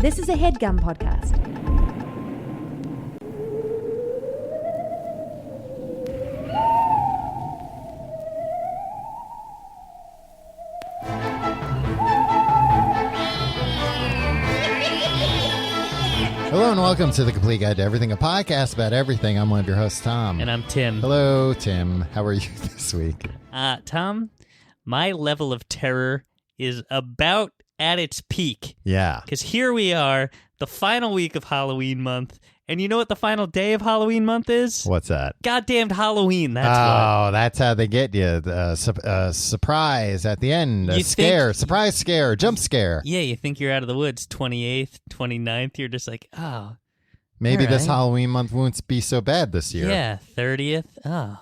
This is a HeadGum podcast. Hello and welcome to The Complete Guide to Everything, a podcast about everything. I'm one of your hosts, Tom. And I'm Tim. Hello, Tim. How are you this week? Tom, my level of terror is about at its peak. Yeah. Because here we are, the final week of Halloween month. And you know what the final day of Halloween month is? What's that? Goddamned Halloween, that's what. That's how they get you. Surprise at the end. A scare. Surprise scare. Jump scare. Yeah, you think you're out of the woods. 28th, 29th, you're just like, oh. Maybe this Halloween month won't be so bad this year. Yeah, 30th. Oh,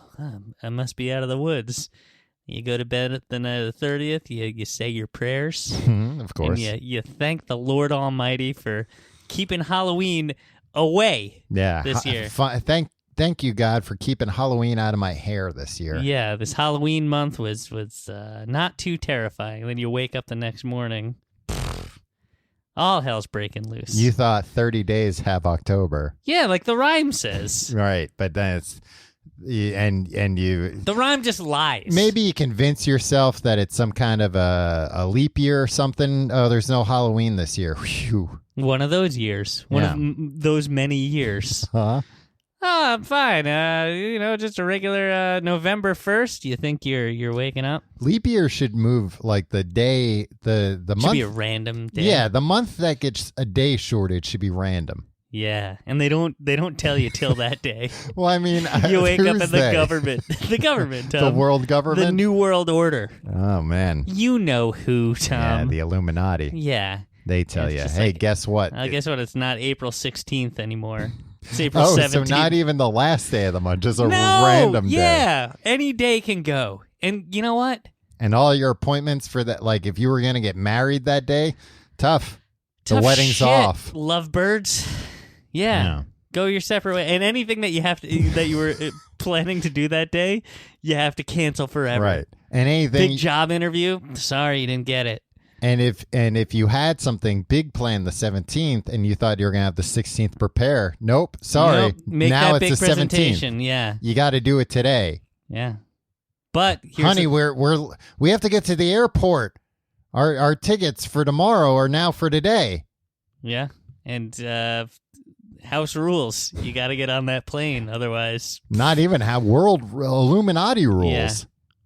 I must be out of the woods. You go to bed at the night of the 30th. You say your prayers. Of course. And you thank the Lord Almighty for keeping Halloween away this year. Thank you, God, for keeping Halloween out of my hair this year. Yeah, this Halloween month was not too terrifying. Then you wake up the next morning, all hell's breaking loose. You thought 30 days have October. Yeah, like the rhyme says. Right, but then it's... And you... The rhyme just lies. Maybe you convince yourself that it's some kind of a leap year or something. Oh, there's no Halloween this year. Whew. One of those years. One of those many years. Huh? Oh, I'm fine. Just a regular November 1st. You think you're waking up? Leap year should move like the day, the month. Should be a random day. Yeah, the month that gets a day shorted should be random. Yeah, and they don't tell you till that day. Well, I mean, you wake up in the government, Tom. The world government, the New World Order. Oh man, you know who, Tom? Yeah, the Illuminati. Yeah, they tell you, hey, guess what? Guess what? It's not April 16th anymore. It's April 17th. So not even the last day of the month, just a random day. Yeah, any day can go. And you know what? And all your appointments for that, like if you were going to get married that day, tough. The wedding's shit. off. Lovebirds. Yeah. Go your separate way. And anything that you were planning to do that day, you have to cancel forever. Right. And anything big job interview, sorry you didn't get it. And if you had something big planned the 17th and you thought you were going to have the 16th prepare, nope, sorry. Nope. Make now that it's big the presentation. 17th. Yeah. You got to do it today. Yeah. But honey, we have to get to the airport. Our tickets for tomorrow are now for today. Yeah. And house rules. You got to get on that plane. Otherwise. Not even have world Illuminati rules. Yeah.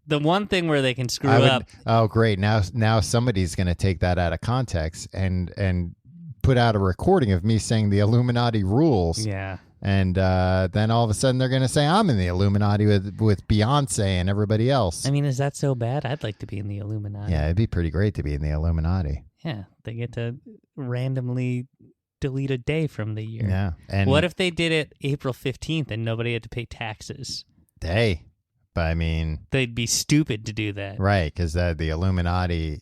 The one thing where they can screw up. Oh, great. Now somebody's going to take that out of context and put out a recording of me saying the Illuminati rules. Yeah. And then all of a sudden they're going to say I'm in the Illuminati with Beyonce and everybody else. I mean, is that so bad? I'd like to be in the Illuminati. Yeah, it'd be pretty great to be in the Illuminati. Yeah. They get to randomly delete a day from the year. Yeah. And what if they did it April 15th and nobody had to pay taxes? But I mean, they'd be stupid to do that. Right, because the Illuminati,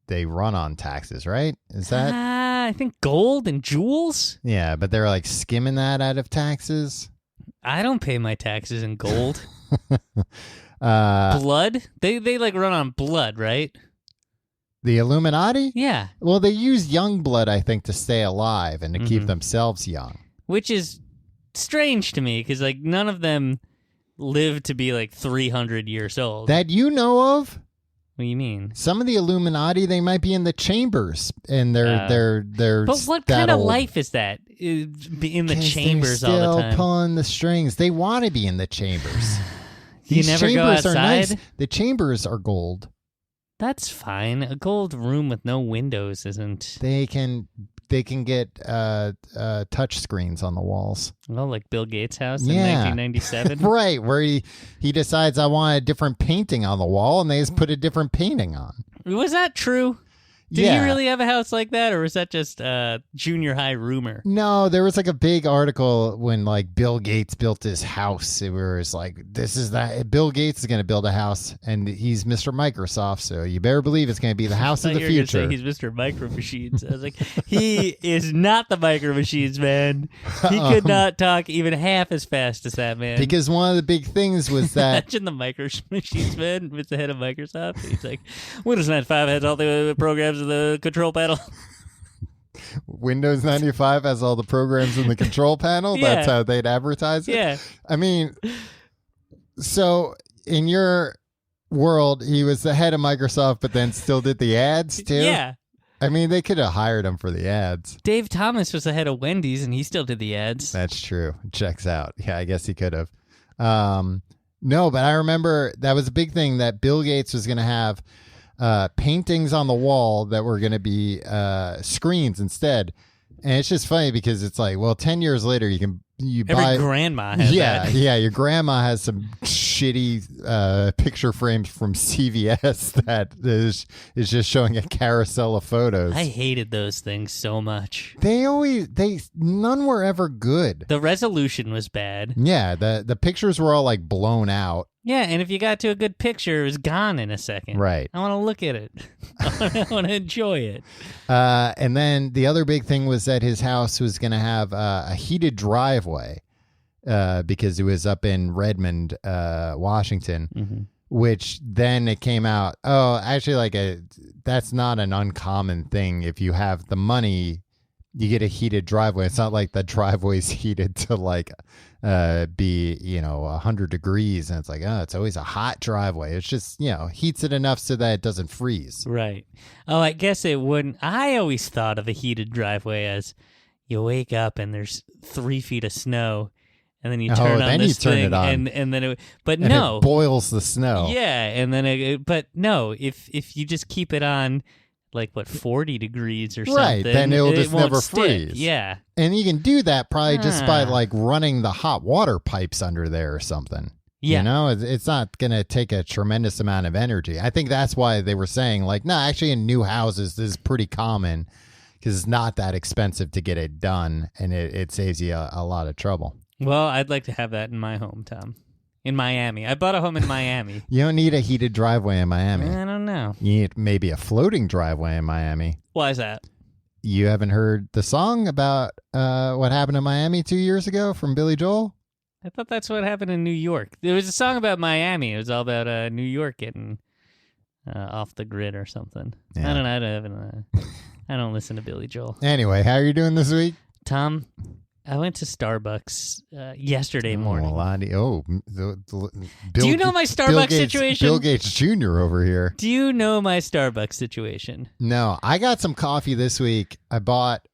they run on taxes, right? Is that? I think gold and jewels? Yeah, but they're like skimming that out of taxes. I don't pay my taxes in gold. Blood? They like run on blood, right? The Illuminati? Yeah. Well, they use young blood, I think, to stay alive and to keep themselves young. Which is strange to me, because like none of them live to be like 300 years old. That you know of? What do you mean? Some of the Illuminati, they might be in the chambers, and they're. But what kind of life is that? Be in the chambers all the time. Still pulling the strings. They want to be in the chambers. You never go outside? Are nice. The chambers are gold. That's fine. A gold room with no windows isn't. They can get touch screens on the walls. Well, like Bill Gates' house in 1997? Right, where he decides I want a different painting on the wall, and they just put a different painting on. Was that true? Did he really have a house like that, or was that just junior high rumor? No, there was like a big article when like Bill Gates built his house. It was like, this is that Bill Gates is going to build a house, and he's Mr. Microsoft, so you better believe it's going to be the house of the future. Say he's Mr. Micro Machines. I was like, he is not the Micro Machines, man. He could not talk even half as fast as that man. Because one of the big things was that imagine the Micro Machines man with the head of Microsoft. He's like, Windows 95 has all the programs of the control panel. Windows 95 has all the programs in the control panel. Yeah. That's how they'd advertise it. Yeah. I mean, so in your world, he was the head of Microsoft, but then still did the ads too. Yeah. I mean, they could have hired him for the ads. Dave Thomas was the head of Wendy's, and he still did the ads. That's true. Checks out. Yeah, I guess he could have. No, but I remember that was a big thing that Bill Gates was going to have paintings on the wall that were going to be screens instead. And it's just funny because it's like, well, 10 years later, you Every buy. grandma has that. Yeah. Your grandma has some shitty picture frames from CVS that is just showing a carousel of photos. I hated those things so much. None were ever good. The resolution was bad. Yeah, the pictures were all like blown out. Yeah, and if you got to a good picture, it was gone in a second. Right. I want to look at it. I want to enjoy it. And then the other big thing was that his house was going to have a heated driveway because it was up in Redmond, Washington, Mm-hmm. which then it came out, actually, that's not an uncommon thing. If you have the money, you get a heated driveway. It's not like the driveway's heated to be 100 degrees, and it's like, it's always a hot driveway. It's just heats it enough so that it doesn't freeze. Right. Oh, I guess it wouldn't. I always thought of a heated driveway as you wake up and there's 3 feet of snow, and then you turn on this thing, it on. and then it. But and no, it boils the snow. Yeah, and then but no, if you just keep it on. 40 degrees or something. Right, then it'll just won't never stick. freeze. Yeah. And you can do that probably just by running the hot water pipes under there or something. Yeah. It's not going to take a tremendous amount of energy. I think that's why they were saying no, actually in new houses, this is pretty common because it's not that expensive to get it done, and it saves you a lot of trouble. Well, I'd like to have that in my home, Tom. In Miami. I bought a home in Miami. You don't need a heated driveway in Miami. I don't know. You need maybe a floating driveway in Miami. Why is that? You haven't heard the song about what happened in Miami 2 years ago from Billy Joel? I thought that's what happened in New York. There was a song about Miami. It was all about New York getting off the grid or something. Yeah. I don't know. I don't listen to Billy Joel. Anyway, how are you doing this week? Tom, I went to Starbucks yesterday morning. Do you know my Starbucks situation? Bill Gates Jr. over here. Do you know my Starbucks situation? No, I got some coffee this week. I bought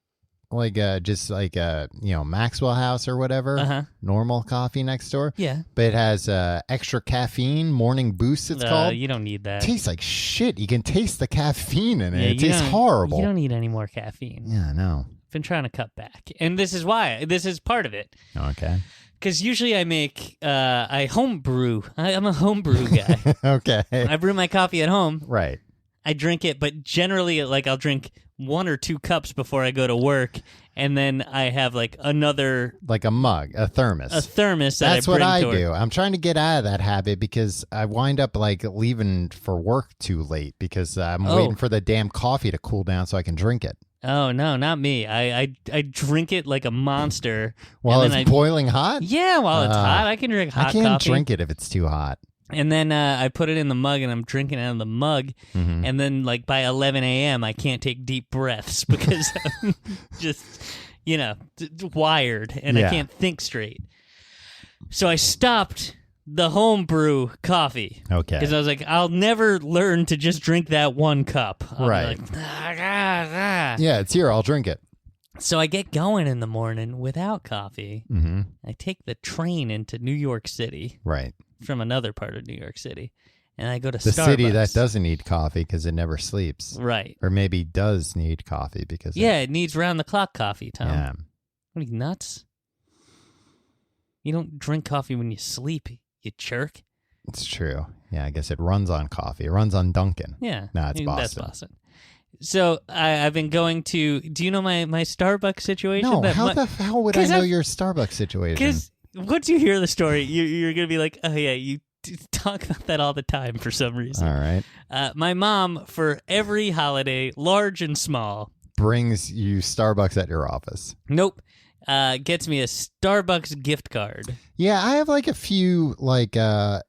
Maxwell House or whatever, normal coffee next door. Yeah, but it has extra caffeine, morning boost. It's called. You don't need that. It tastes like shit. You can taste the caffeine in it. Yeah, it tastes horrible. You don't need any more caffeine. Yeah, I know. Been trying to cut back, and this is why. This is part of it. Okay. Because usually I make I home brew. I'm a home brew guy. Okay. I brew my coffee at home. Right. I drink it, but generally I'll drink 1 or 2 cups before I go to work, and then I have another a mug, a thermos. That's what I do. I'm trying to get out of that habit because I wind up leaving for work too late because I'm waiting for the damn coffee to cool down so I can drink it. Oh, no, not me. I drink it like a monster. While it's boiling hot? Yeah, while it's hot. I can drink hot coffee. I can't drink it if it's too hot. And then I put it in the mug, and I'm drinking out of the mug. Mm-hmm. And then, by 11 a.m., I can't take deep breaths because I'm just, wired, and I can't think straight. So I stopped the home brew coffee. Okay. Because I was like, I'll never learn to just drink that 1 cup. I'll right. Be like, Yeah, it's here. I'll drink it. So I get going in the morning without coffee. Mm-hmm. I take the train into New York City. Right. From another part of New York City. And I go to the Starbucks. City that doesn't need coffee because it never sleeps. Right. Or maybe does need coffee because... Yeah, it needs round-the-clock coffee, Tom. Yeah. What are you, nuts? You don't drink coffee when you sleep, you jerk. It's true. Yeah, I guess it runs on coffee. It runs on Dunkin'. Yeah. No, it's Boston. That's Boston. So I've been going to... Do you know my Starbucks situation? No, how the hell would I know your Starbucks situation? Because once you hear the story, you're going to be like, oh, yeah, you talk about that all the time for some reason. All right. My mom, for every holiday, large and small... brings you Starbucks at your office. Nope. Gets me a Starbucks gift card. Yeah, I have a few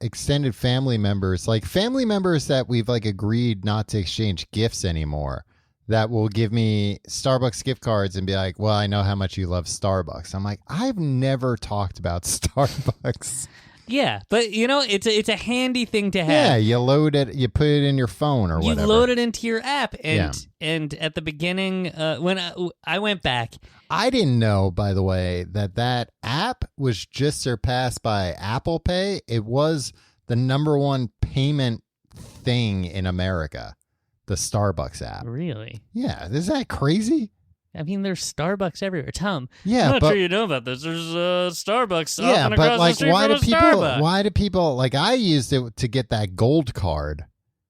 extended family members, family members that we've agreed not to exchange gifts anymore. that will give me Starbucks gift cards and be like, well, I know how much you love Starbucks. I'm like, I've never talked about Starbucks. Yeah, but it's a handy thing to have. Yeah, you load it, you put it in your phone or whatever. You load it into your app, and at the beginning, when I went back, I didn't know, by the way, that app was just surpassed by Apple Pay. It was the number one payment thing in America, the Starbucks app. Really? Yeah, is that crazy? I mean, there's Starbucks everywhere. Tom, yeah, I'm not sure you know about this. There's Starbucks. Yeah, but like, why do people like? I used it to get that gold card.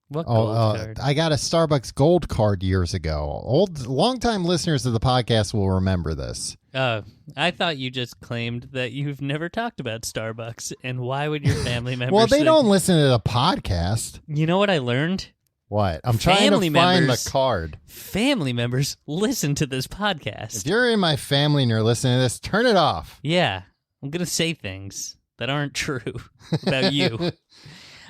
What gold card? I got a Starbucks gold card years ago. Longtime listeners of the podcast will remember this. I thought you just claimed that you've never talked about Starbucks, and why would your family members? Well, they don't listen to the podcast. You know what I learned? What? I'm trying to find the card. Family members listen to this podcast. If you're in my family and you're listening to this, turn it off. Yeah, I'm gonna say things that aren't true about you.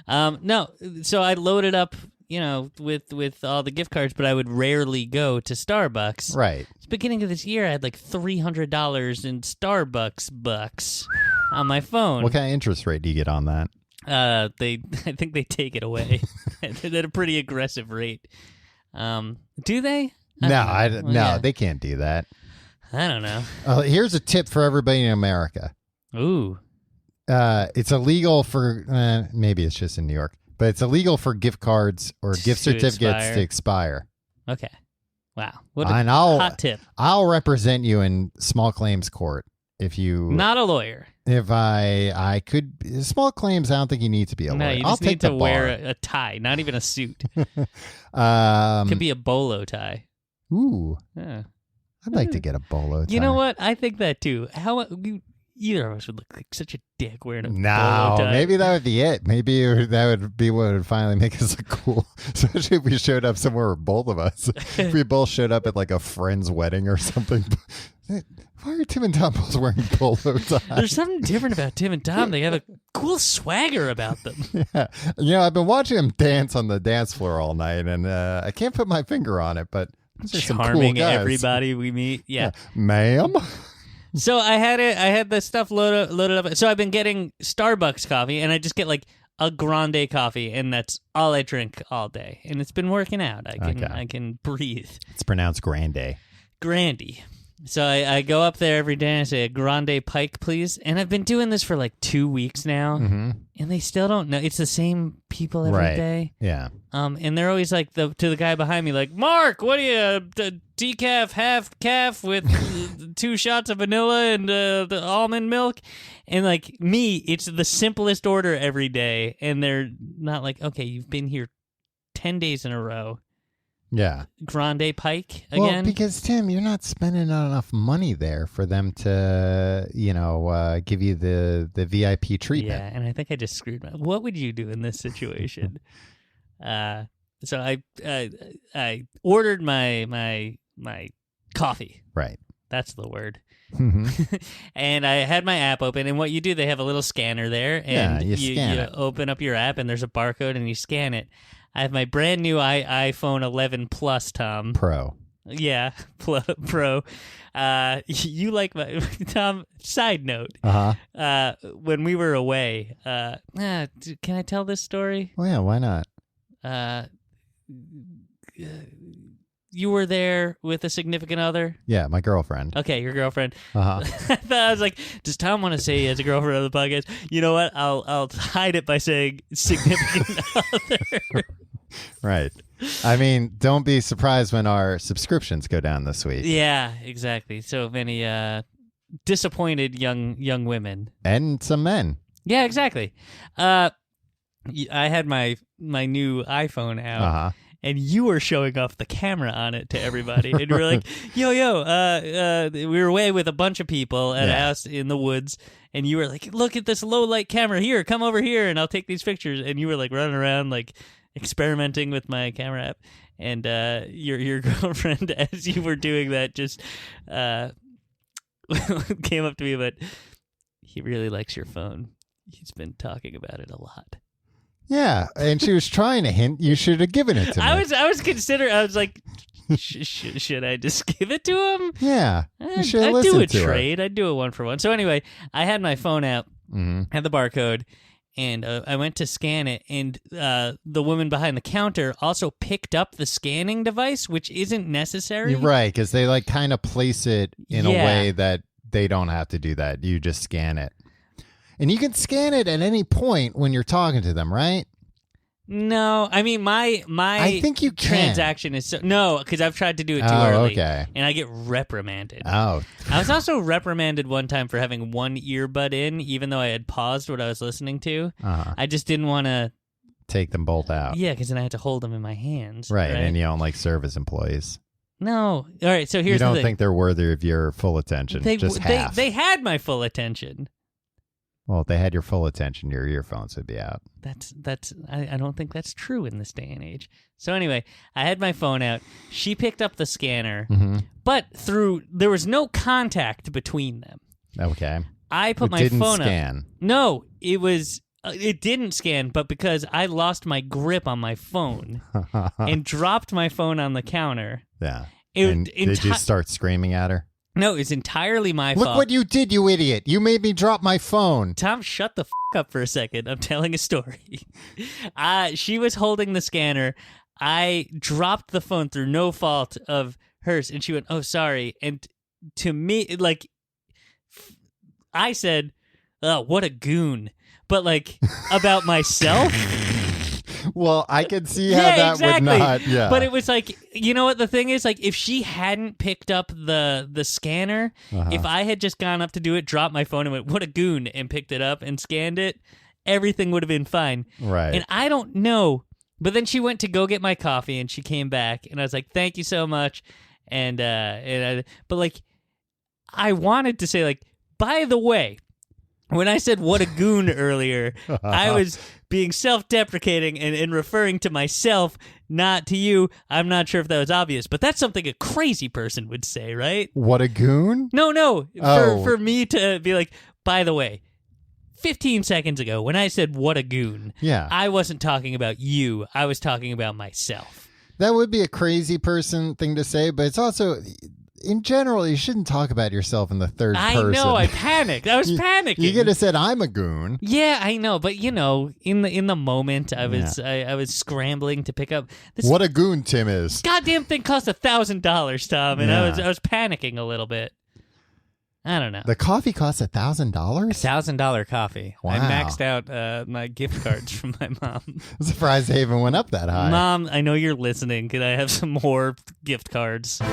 No, so I loaded up, with all the gift cards, but I would rarely go to Starbucks. Right. At the beginning of this year, I had like $300 in Starbucks bucks on my phone. What kind of interest rate do you get on that? I think they take it away at a pretty aggressive rate. Do they? No, they can't do that. I don't know. Here's a tip for everybody in America. Ooh. It's illegal for maybe it's just in New York, but it's illegal for gift cards or gift certificates to expire. Okay. Wow. What a hot tip. I'll represent you in small claims court if you not a lawyer. If I could, small claims, I don't think you need to be a lawyer. No, you just need to wear a tie, not even a suit. Could be a bolo tie. Ooh. Yeah. I'd like to get a bolo tie. You know what? I think that too. Either of us would look like such a dick wearing a bolo tie. Maybe that would be it. Maybe that would be what would finally make us look cool. Especially if we showed up somewhere with both of us. If we both showed up at like a friend's wedding or something. Why are Tim and Tom both wearing polo ties? There's something different about Tim and Tom. They have a cool swagger about them. Yeah. I've been watching them dance on the dance floor all night, and I can't put my finger on it, but those are some cool charming guys. Everybody we meet. Yeah. Ma'am? So I had the stuff loaded up. So I've been getting Starbucks coffee, and I just get like a grande coffee, and that's all I drink all day. And it's been working out. I can breathe. It's pronounced grande. Grandy. So I go up there every day and I say, a grande pike, please. And I've been doing this for like 2 weeks now, and they still don't know. It's the same people every day. Yeah. And they're always like to the guy behind me, like, Mark, what are you, decaf, half calf with 2 shots of vanilla and the almond milk? And like me, it's the simplest order every day. And they're not like, okay, you've been here 10 days in a row. Yeah. Grande Pike again? Well, because, Tim, you're not spending enough money there for them to, give you the VIP treatment. Yeah, and I think I just screwed What would you do in this situation? So I ordered my coffee. Right. That's the word. Mm-hmm. And I had my app open, and what you do, they have a little scanner there, and you open up your app, and there's a barcode, and you scan it. I have my brand new iPhone 11 Plus, Tom. Pro. Yeah, Pro. You like my Tom? Side note. When we were away, can I tell this story? Well, yeah, why not? You were there with a significant other? Yeah, my girlfriend. Okay, your girlfriend. Uh-huh. I was like, does Tom want to say he has a girlfriend on the podcast? You know what? I'll hide it by saying significant other. Right. I mean, don't be surprised when our subscriptions go down this week. Yeah, exactly. So many disappointed young women. And some men. Yeah, exactly. I had my new iPhone out, and you were showing off the camera on it to everybody. And you were like, yo, we were away with a bunch of people at a house in the woods, and you were like, look at this low light camera here, come over here, and I'll take these pictures. And you were like running around like experimenting with my camera app, and your girlfriend, as you were doing that, just came up to me, but he really likes your phone. He's been talking about it a lot. Yeah, and she was trying to hint. You should have given it to me. I was considering. I was like, should I just give it to him? Yeah, you should I'd listen do a to her. trade. I'd do a 1-for-1. So anyway, I had my phone out, Mm-hmm. had the barcode, and I went to scan it, and the woman behind the counter also picked up the scanning device, which isn't necessary. You're right, because they like kind of place it in a way that they don't have to do that. You just scan it. And you can scan it at any point when you're talking to them, right? No, I mean my I think you can. transaction is no, because I've tried to do it too early, okay. and I get reprimanded. Oh, I was also reprimanded one time for having one earbud in, even though I had paused what I was listening to. I just didn't want to take them both out. Yeah, because then I had to hold them in my hands. Right, and you don't like service employees. No. All right, so here's the thing. You don't think they're worthy of your full attention, just half. They had my full attention. Well, if they had your full attention, your earphones would be out. I don't think that's true in this day and age. So anyway, I had my phone out. She picked up the scanner, but there was no contact between them. Okay. I put my phone up. It didn't scan. No, it didn't scan, but because I lost my grip on my phone and dropped my phone on the counter. Yeah. Did you start screaming at her? No, it's entirely my fault. Look what you did, you idiot. You made me drop my phone. Tom, shut the f*** up for a second. I'm telling a story. She was holding the scanner. I dropped the phone through no fault of hers, and she went, "Oh, sorry." And to me, like, I said, "Oh, what a goon." But, like, about myself? Well, I could see how that would not. Yeah, but it was like, you know what the thing is? Like, if she hadn't picked up the scanner, if I had just gone up to do it, dropped my phone, and went, "What a goon," and picked it up and scanned it, everything would have been fine. Right. And I don't know. But then she went to go get my coffee, and she came back, and I was like, "Thank you so much." But like, I wanted to say, like, by the way, when I said "what a goon" earlier, I was being self-deprecating and referring to myself, not to you. I'm not sure if that was obvious, but that's something a crazy person would say, right? What a goon? No. For me to be like, by the way, 15 seconds ago, when I said "what a goon," I wasn't talking about you. I was talking about myself. That would be a crazy person thing to say, but it's also, in general, you shouldn't talk about yourself in the third person. I know. I panicked. I was panicking. You could have said, "I'm a goon." Yeah, I know. But, you know, in the moment, I was scrambling to pick up this. What a goon Tim is. Goddamn thing cost $1,000, Tom, and I was panicking a little bit. I don't know. The coffee costs $1,000? $1,000 coffee. Wow. I maxed out my gift cards from my mom. I'm surprised they even went up that high. Mom, I know you're listening. Could I have some more gift cards? All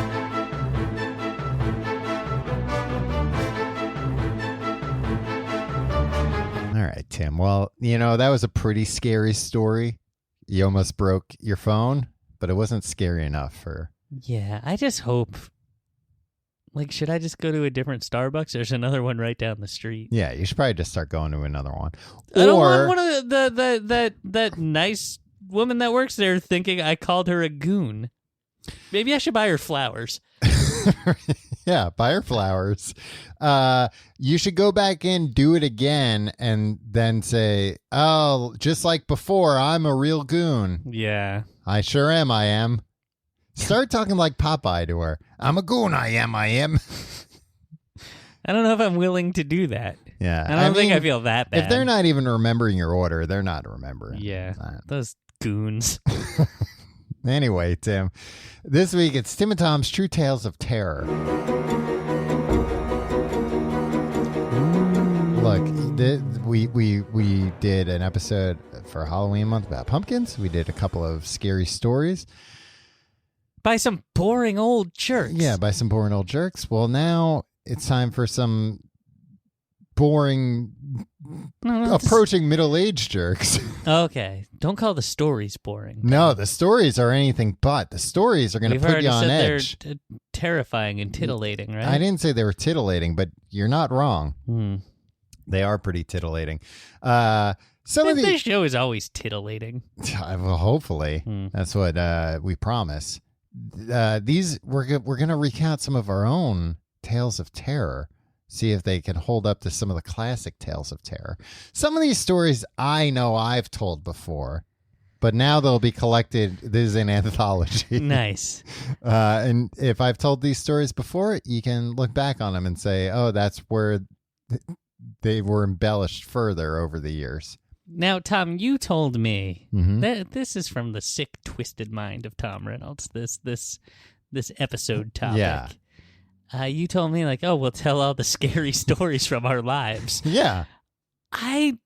right, Tim. Well, you know, that was a pretty scary story. You almost broke your phone, but it wasn't scary enough for... Yeah, I just hope... Like, should I just go to a different Starbucks? There's another one right down the street. Yeah, you should probably just start going to another one. I don't want one of that nice woman that works there thinking I called her a goon. Maybe I should buy her flowers. Yeah, buy her flowers. You should go back in, do it again, and then say, "Oh, just like before, I'm a real goon." Yeah. I sure am, I am. Start talking like Popeye to her. "I'm a goon, I am. I don't know if I'm willing to do that. Yeah. I don't think I feel that bad. If they're not even remembering your order, they're not remembering. Yeah. Those goons. Anyway, Tim, this week it's Tim and Tom's True Tales of Terror. Look, we did an episode for Halloween month about pumpkins. We did a couple of scary stories. By some boring old jerks. Yeah, by some boring old jerks. Well, now it's time for some boring, approaching middle-aged jerks. Okay. Don't call the stories boring. No, the stories are anything but. The stories are going to put you on edge. They're terrifying and tittillating, right? I didn't say they were titillating, but you're not wrong. They are pretty tittillating. This show is always titillating. Well, hopefully. That's what we promise. We're going to recount some of our own tales of terror. see if they can hold up to some of the classic tales of terror. Some of these stories I know I've told before, but now they'll be collected. This is an anthology. Nice. And if I've told these stories before, you can look back on them and say, oh, that's where they were embellished further over the years. Now, Tom, you told me Mm-hmm. that this is from the sick, twisted mind of Tom Reynolds, this episode topic. Yeah. You told me, like, oh, we'll tell all the scary stories from our lives. Yeah. I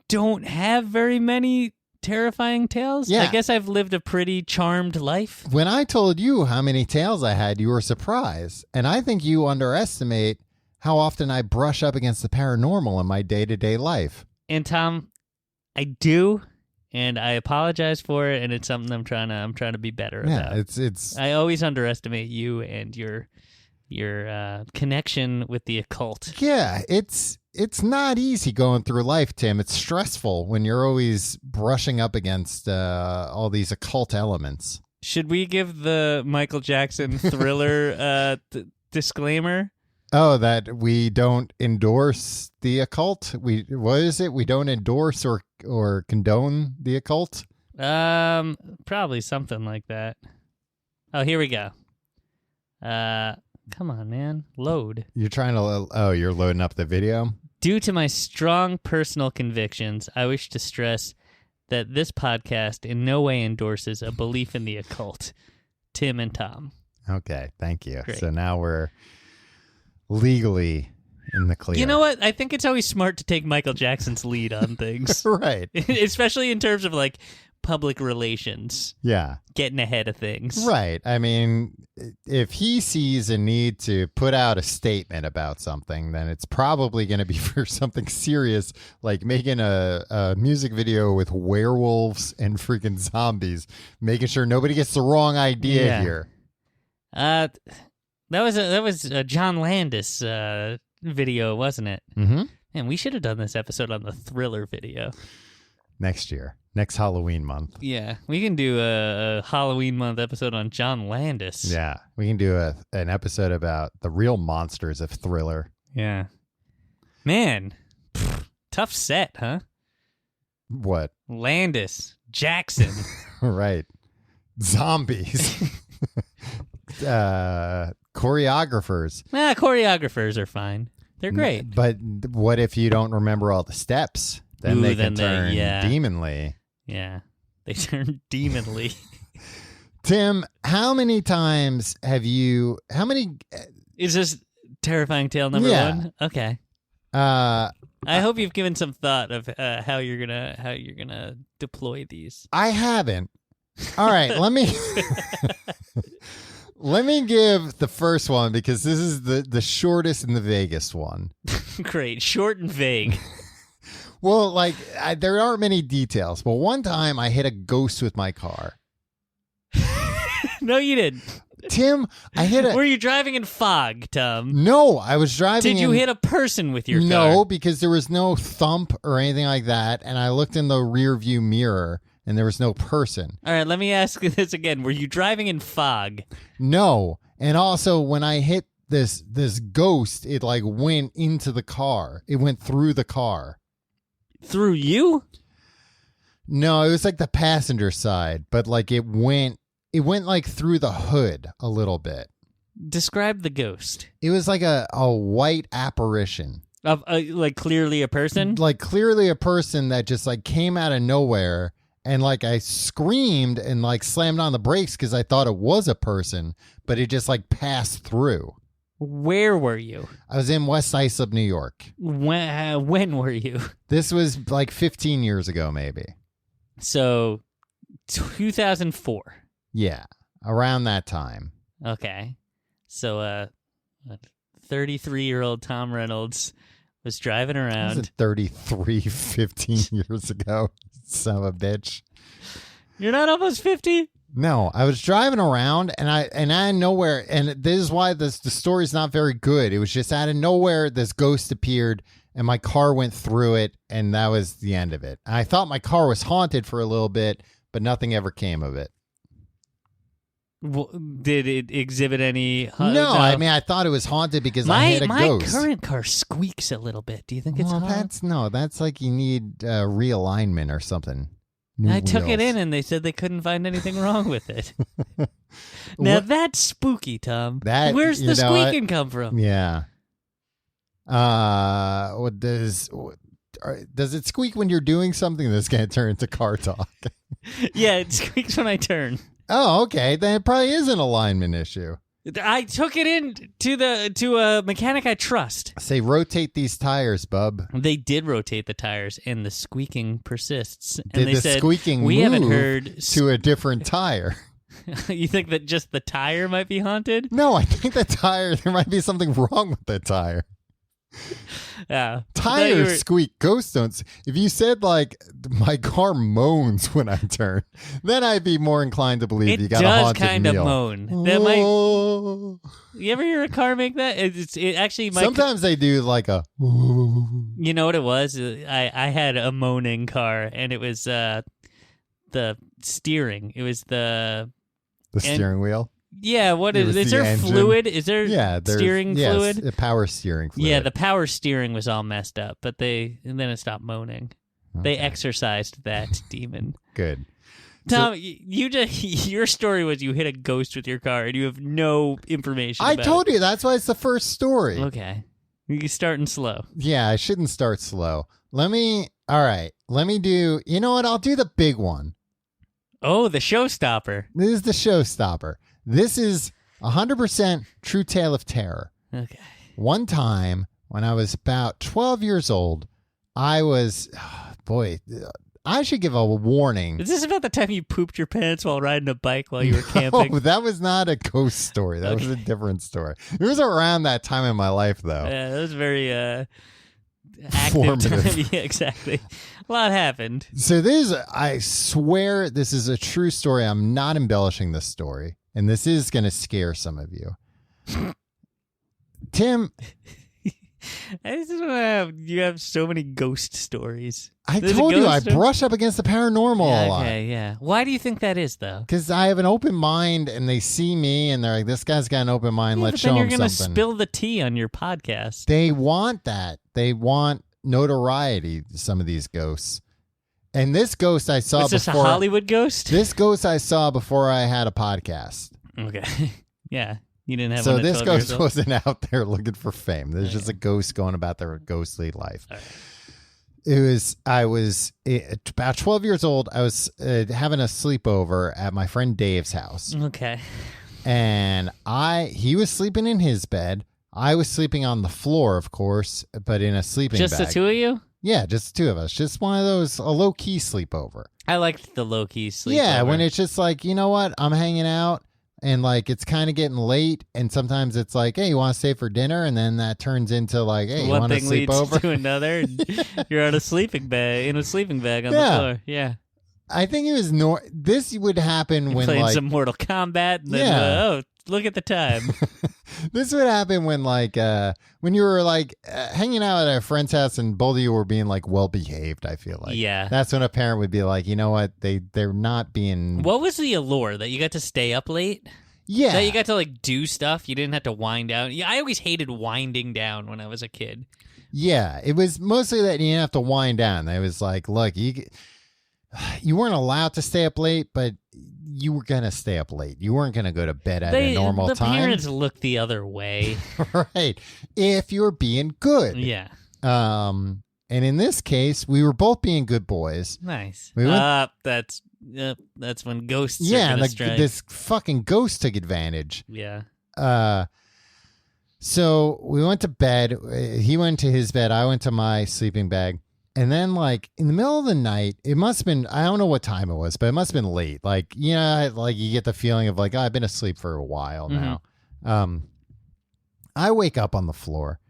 don't have very many terrifying tales. Yeah. I guess I've lived a pretty charmed life. When I told you how many tales I had, you were surprised. And I think you underestimate how often I brush up against the paranormal in my day-to-day life. And Tom, I do, and I apologize for it, and it's something I'm trying to be better about. It's I always underestimate you and your connection with the occult. Yeah, it's not easy going through life, Tim. It's stressful when you're always brushing up against all these occult elements. Should we give the Michael Jackson Thriller disclaimer? Oh, that we don't endorse the occult? What is it? We don't endorse or condone the occult? Probably something like that. Oh, here we go. Come on, man. Load. You're trying to... Oh, you're loading up the video? Due to my strong personal convictions, I wish to stress that this podcast in no way endorses a belief in the occult. Tim and Tom. Okay, thank you. Great. So now we're legally in the clear. You know what? I think it's always smart to take Michael Jackson's lead on things. Right. Especially in terms of, like, public relations. Yeah. Getting ahead of things. Right. I mean, if he sees a need to put out a statement about something, then it's probably going to be for something serious, like making a music video with werewolves and freaking zombies, making sure nobody gets the wrong idea here. That was a John Landis video, wasn't it? Mm-hmm. Man, we should have done this episode on the Thriller video. Next year. Next Halloween month. Yeah, we can do a Halloween month episode on John Landis. Yeah, we can do an episode about the real monsters of Thriller. Yeah. Man, tough set, huh? What? Landis, Jackson. Right. Zombies. Choreographers. Choreographers are fine. They're great. But what if you don't remember all the steps? Then they can turn demonly. Yeah, they turn demonly. Tim, how many times have you... Is this terrifying tale number one? Okay. I hope you've given some thought of how you're gonna deploy these. I haven't. All right, let me... Let me give the first one because this is the shortest and the vaguest one. Great. Short and vague. Well, like, there aren't many details, but one time I hit a ghost with my car. No, you didn't. Tim, I hit a... Were you driving in fog, Tom? No, I was driving Did you hit a person with your car? No, because there was no thump or anything like that, and I looked in the rear view mirror, and there was no person. All right, let me ask this again. Were you driving in fog? No, and also when I hit this ghost, it, like, went into the car. It went through the car. Through you? No, it was like the passenger side, but like it went like through the hood a little bit. Describe the ghost. It was like a white apparition. Of like clearly a person? Like clearly a person that just like came out of nowhere, and like I screamed and like slammed on the brakes because I thought it was a person, but it just like passed through. Where were you? I was in West Islip, New York. When were you? This was like 15 years ago, maybe. So, 2004. Yeah, around that time. Okay. So, 33-year-old Tom Reynolds was driving around. I wasn't 33 15 years ago, son of a bitch. You're not almost 50? No, I was driving around and I had nowhere, and this is why the story's not very good. It was just out of nowhere, this ghost appeared and my car went through it, and that was the end of it. I thought my car was haunted for a little bit, but nothing ever came of it. Did it exhibit any? No, I mean, I thought it was haunted because I had a ghost. My current car squeaks a little bit. Do you think it's haunted? That's like you need realignment or something. I took it in and they said they couldn't find anything wrong with it. Now that's spooky, Tom. Where's the squeaking come from? Yeah. Does it squeak when you're doing something that's going to turn into car talk? Yeah, it squeaks when I turn. Oh, okay. Then it probably is an alignment issue. I took it in to a mechanic I trust. Say, rotate these tires, bub. They did rotate the tires, and the squeaking persists. And Did they the said, squeaking we move haven't heard to a different tire? You think that just the tire might be haunted? No, I think the tire, there might be something wrong with the tire. Yeah. Tires squeak, ghosts don't. If you said, like, my car moans when I turn, then I'd be more inclined to believe you got a haunted meal. It does kind of moan. That might. You ever hear a car make that? It actually might. Sometimes they do like a. You know what it was? I had a moaning car, and it was the steering. It was the steering wheel. Yeah, what is there engine. Fluid? Is there steering fluid? Yes, power steering fluid. Yeah, the power steering was all messed up, but then it stopped moaning. Okay. They exorcised that demon. Good. Tom, your story was you hit a ghost with your car and you have no information I about told it. You, that's why it's the first story. Okay. You're starting slow. Yeah, I shouldn't start slow. Let me do, you know what? I'll do the big one. Oh, the showstopper. This is the showstopper. This is 100% true tale of terror. Okay. One time when I was about 12 years old, I should give a warning. Is this about the time you pooped your pants while riding a bike while you were camping? No, that was not a ghost story. That was a different story. It was around that time in my life, though. Yeah, that was very active formative time. Yeah, exactly. A lot happened. So I swear this is a true story. I'm not embellishing this story. And this is going to scare some of you. Tim. You have so many ghost stories. I told you I brush up against the paranormal a lot. Okay, yeah. Why do you think that is, though? Because I have an open mind and they see me and they're like, this guy's got an open mind. Let's show him something. You're going to spill the tea on your podcast. They want that. They want notoriety, some of these ghosts. And this ghost I saw before. Is this a Hollywood ghost? This ghost I saw before I had a podcast. Okay. Yeah. You didn't have so one. So this ghost wasn't out there looking for fame. There's just a ghost going about their ghostly life. Right. I was about 12 years old. I was having a sleepover at my friend Dave's house. Okay. And he was sleeping in his bed. I was sleeping on the floor, of course, but in a sleeping bag. Just the two of you? Yeah, just the two of us. Just one of those, a low-key sleepover. I liked the low-key sleepover. Yeah, when it's just like, you know what? I'm hanging out, and like it's kind of getting late, and sometimes it's like, hey, you want to stay for dinner? And then that turns into like, hey, you want to sleep over? One thing leads to another, and you're in a sleeping bag on the floor. Yeah. I think it was this would happen when playing like some Mortal Kombat, and then look at the time. This would happen when like when you were like hanging out at a friend's house and both of you were being like well behaved. I feel like that's when a parent would be like, you know what, they're not being. What was the allure that you got to stay up late? Yeah, that you got to like do stuff. You didn't have to wind down. Yeah, I always hated winding down when I was a kid. Yeah, it was mostly that you didn't have to wind down. It was like, look, you weren't allowed to stay up late, but you were going to stay up late. You weren't going to go to bed at a normal time. The parents looked the other way. Right. If you were being good. Yeah. And in this case, we were both being good boys. Nice. That's when ghosts are gonna strike. This fucking ghost took advantage. Yeah. So we went to bed. He went to his bed. I went to my sleeping bag. And then, like, in the middle of the night, it must have been, I don't know what time it was, but it must have been late. Like, you know, like you get the feeling of like, oh, I've been asleep for a while now. I wake up on the floor.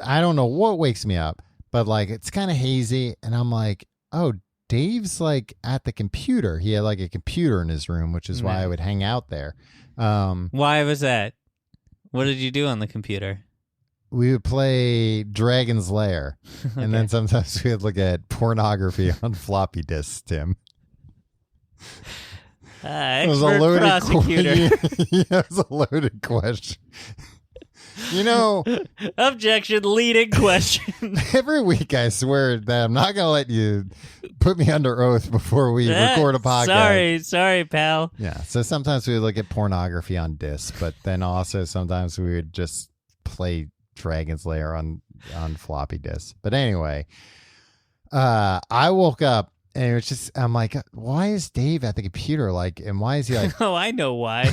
I don't know what wakes me up, but like, it's kind of hazy. And I'm like, oh, Dave's like at the computer. He had like a computer in his room, which is why I would hang out there. Why was that? What did you do on the computer? We would play Dragon's Lair, and then sometimes we would look at pornography on floppy disks, Tim. Expert prosecutor. Yeah, it was a loaded question. You know, objection, leading question. Every week I swear that I'm not going to let you put me under oath before we record a podcast. Sorry, pal. Yeah, so sometimes we would look at pornography on disc, but then also sometimes we would just play Dragon's Lair on floppy disks. But anyway, I woke up and it was just, I'm like, why is Dave at the computer? Like, and why is he like, oh, I know why.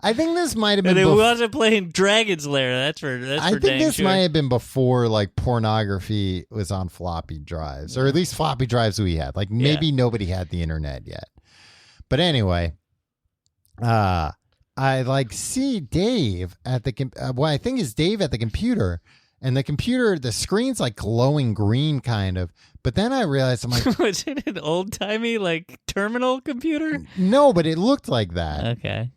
I think this might have been. And it wasn't playing Dragon's Lair. That's for I think this might have been before like pornography was on floppy drives, or at least floppy drives we had. Like maybe nobody had the internet yet. But anyway, I like see Dave at the what I think is Dave at the computer, and the computer, the screen's like glowing green kind of. But then I realized I'm like, was it an old timey like terminal computer? No, but it looked like that. Okay.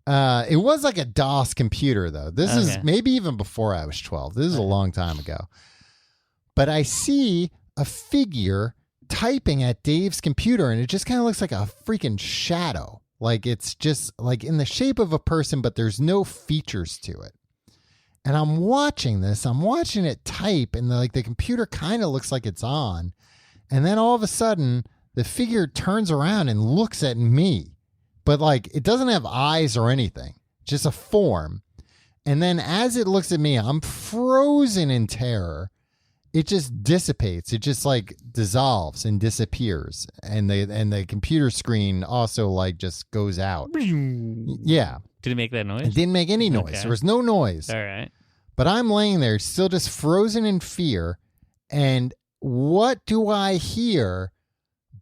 It was like a DOS computer, though. This is maybe even before I was 12. This is a long time ago. But I see a figure typing at Dave's computer, and it just kind of looks like a freaking shadow. Like it's just like in the shape of a person, but there's no features to it. And I'm watching this. I'm watching it type, and the computer kind of looks like it's on. And then all of a sudden, the figure turns around and looks at me. But, like, it doesn't have eyes or anything. Just a form. And then as it looks at me, I'm frozen in terror. It just dissipates. It just, like, dissolves and disappears. And the computer screen also, like, just goes out. Yeah. Did it make that noise? It didn't make any noise. Okay. There was no noise. All right. But I'm laying there still just frozen in fear. And what do I hear?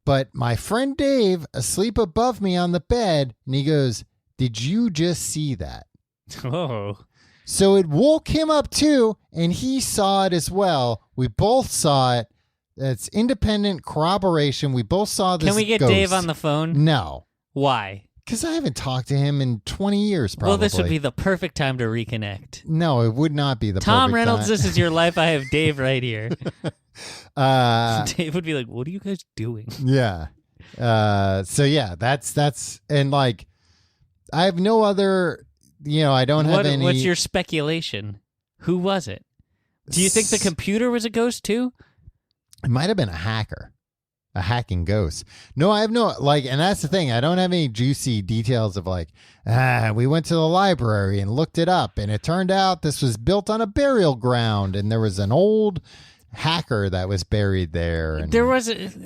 But my friend Dave, asleep above me on the bed, and he goes, "Did you just see that?" Oh. So it woke him up too, and he saw it as well. We both saw it. It's independent corroboration. We both saw this. Can we get ghost. Dave on the phone? No. Why? Because I haven't talked to him in 20 years, probably. Well, this would be the perfect time to reconnect. No, it would not be the Tom perfect Reynolds, time. This is your life. I have Dave right here. Dave would be like, "What are you guys doing?" Yeah. So yeah, that's and like, I have no other. I don't have any. What's your speculation? Who was it? Do you think the computer was a ghost too? It might have been a hacker. A hacking ghost. No, I have no, and that's the thing. I don't have any juicy details of we went to the library and looked it up, and it turned out this was built on a burial ground, and there was an old hacker that was buried there. And there was there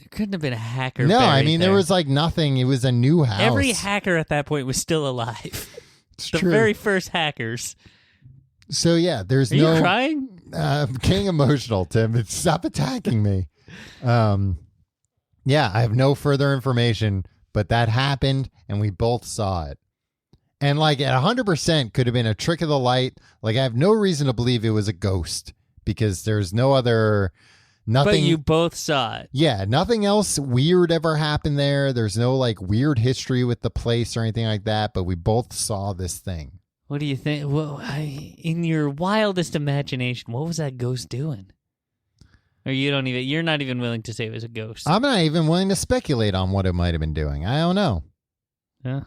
couldn't have been a hacker. No, I buried mean, there was nothing. It was a new house. Every hacker at that point was still alive. It's the true. very first hackers. So yeah, there's Are you crying? I'm getting emotional, Tim. Stop attacking me. Yeah, I have no further information, but that happened and we both saw it. And at 100% could have been a trick of the light. I have no reason to believe it was a ghost because there's nothing. But you both saw it. Yeah, nothing else weird ever happened there. There's no weird history with the place or anything like that, but we both saw this thing. What do you think? Well, in your wildest imagination, what was that ghost doing? Or you're not even willing to say it was a ghost. I'm not even willing to speculate on what it might have been doing. I don't know. Yeah.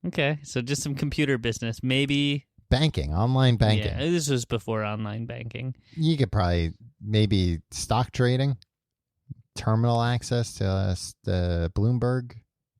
Okay. So just some computer business. Maybe. Banking, online banking. Yeah, this was before online banking. You could probably, maybe stock trading, terminal access to the Bloomberg,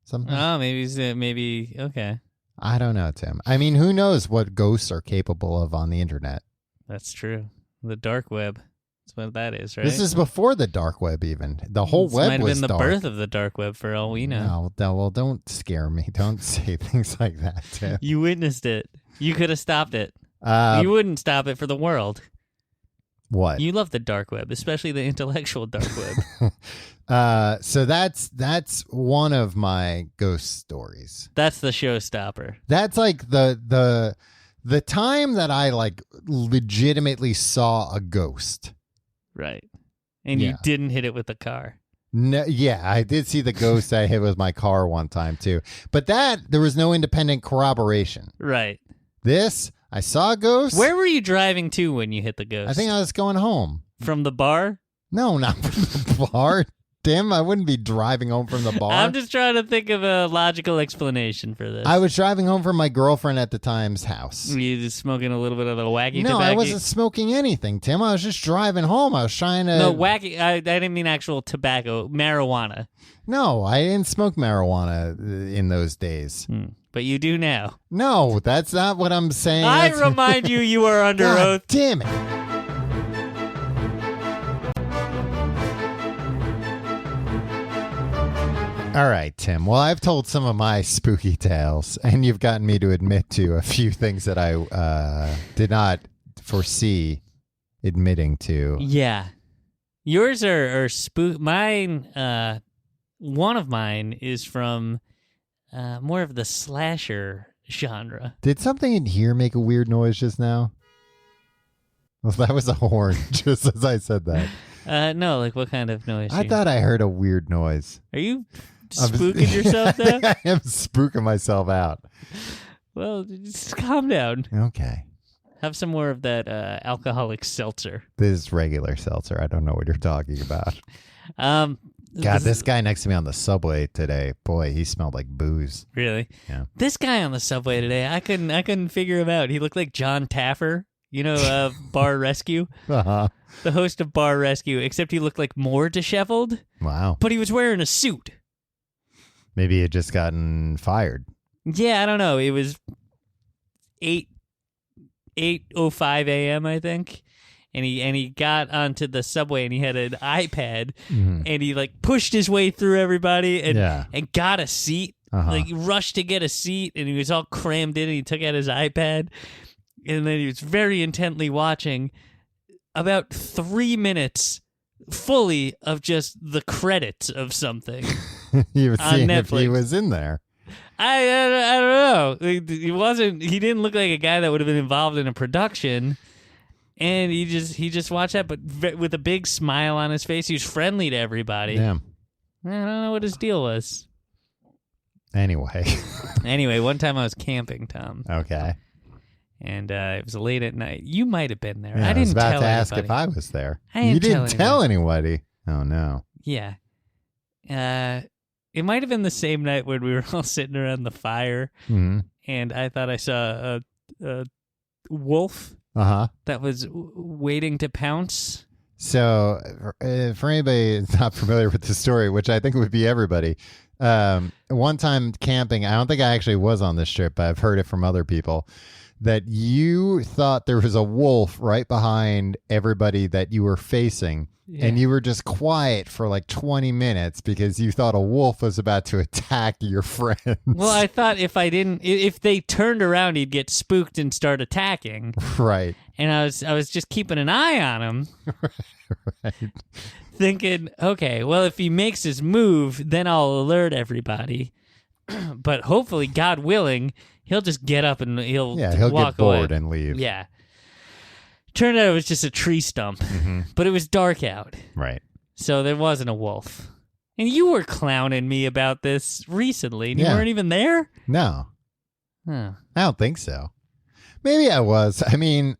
something. Oh, maybe. Okay. I don't know, Tim. I mean, who knows what ghosts are capable of on the internet? That's true. The dark web. That's what that is, right? This is before the dark web, even. The whole web was dark. Might have been the birth of the dark web, for all we know. No, well, don't scare me. Don't say things like that, Tim. You witnessed it. You could have stopped it. You wouldn't stop it for the world. What? You love the dark web, especially the intellectual dark web. So that's one of my ghost stories. That's the showstopper. That's the time that I legitimately saw a ghost. Right. And you didn't hit it with a car. No, yeah, I did see the ghost I hit with my car one time too. But there was no independent corroboration. Right. I saw a ghost. Where were you driving to when you hit the ghost? I think I was going home. From the bar? No, not from the bar. Tim, I wouldn't be driving home from the bar. I'm just trying to think of a logical explanation for this. I was driving home from my girlfriend at the time's house. Were you just smoking a little bit of the wacky No, tobacco? I wasn't smoking anything, Tim. I was just driving home. I was trying to... No, wacky. I didn't mean actual tobacco. Marijuana. No, I didn't smoke marijuana in those days. But you do now. No, that's not what I'm saying. I remind you are under God oath. Damn it. All right, Tim. Well, I've told some of my spooky tales, and you've gotten me to admit to a few things that I did not foresee admitting to. Yeah. Yours are spook. Mine, one of mine is from more of the slasher genre. Did something in here make a weird noise just now? Well, that was a horn, just as I said that. No, like what kind of noise? I thought I heard a weird noise. Are you spooking yourself I now? think I am spooking myself out. Well, just calm down. Okay. Have some more of that alcoholic seltzer. This is regular seltzer. I don't know what you're talking about. God, this guy next to me on the subway today, boy, he smelled like booze. Really? Yeah. This guy on the subway today, I couldn't figure him out. He looked like John Taffer, you know, Bar Rescue. Uh-huh. The host of Bar Rescue, except he looked like more disheveled. Wow. But he was wearing a suit. Maybe he had just gotten fired. Yeah, I don't know. It was 8:05 a.m., I think. And he got onto the subway and he had an iPad and he like pushed his way through everybody and got a seat. Like he rushed to get a seat and he was all crammed in and he took out his iPad and then he was very intently watching about 3 minutes fully of just the credits of something. He was on seeing Netflix. if he was in there. I don't know. He didn't look like a guy that would have been involved in a production. And he just watched that, but with a big smile on his face. He was friendly to everybody. Damn. I don't know what his deal was. Anyway, one time I was camping, Tom. Okay. And it was late at night. You might have been there. Yeah, I didn't was about tell to ask anybody. if I was there. I You didn't didn't tell anybody. Oh, no. Yeah. It might have been the same night when we were all sitting around the fire, and I thought I saw a wolf that was waiting to pounce. So, for anybody that's not familiar with the story, which I think would be everybody, one time camping, I don't think I actually was on this trip, but I've heard it from other people, that you thought there was a wolf right behind everybody that you were facing. Yeah. And you were just quiet for like 20 minutes because you thought a wolf was about to attack your friends. Well, I thought if they turned around, he'd get spooked and start attacking. Right. And I was just keeping an eye on him. Right. Thinking, okay, well, if he makes his move, then I'll alert everybody. But hopefully, God willing, he'll just get up and he'll walk get bored away. And leave. Yeah. Turned out it was just a tree stump, but it was dark out. Right. So there wasn't a wolf. And you were clowning me about this recently, and you weren't even there? No. Huh. I don't think so. Maybe I was. I mean,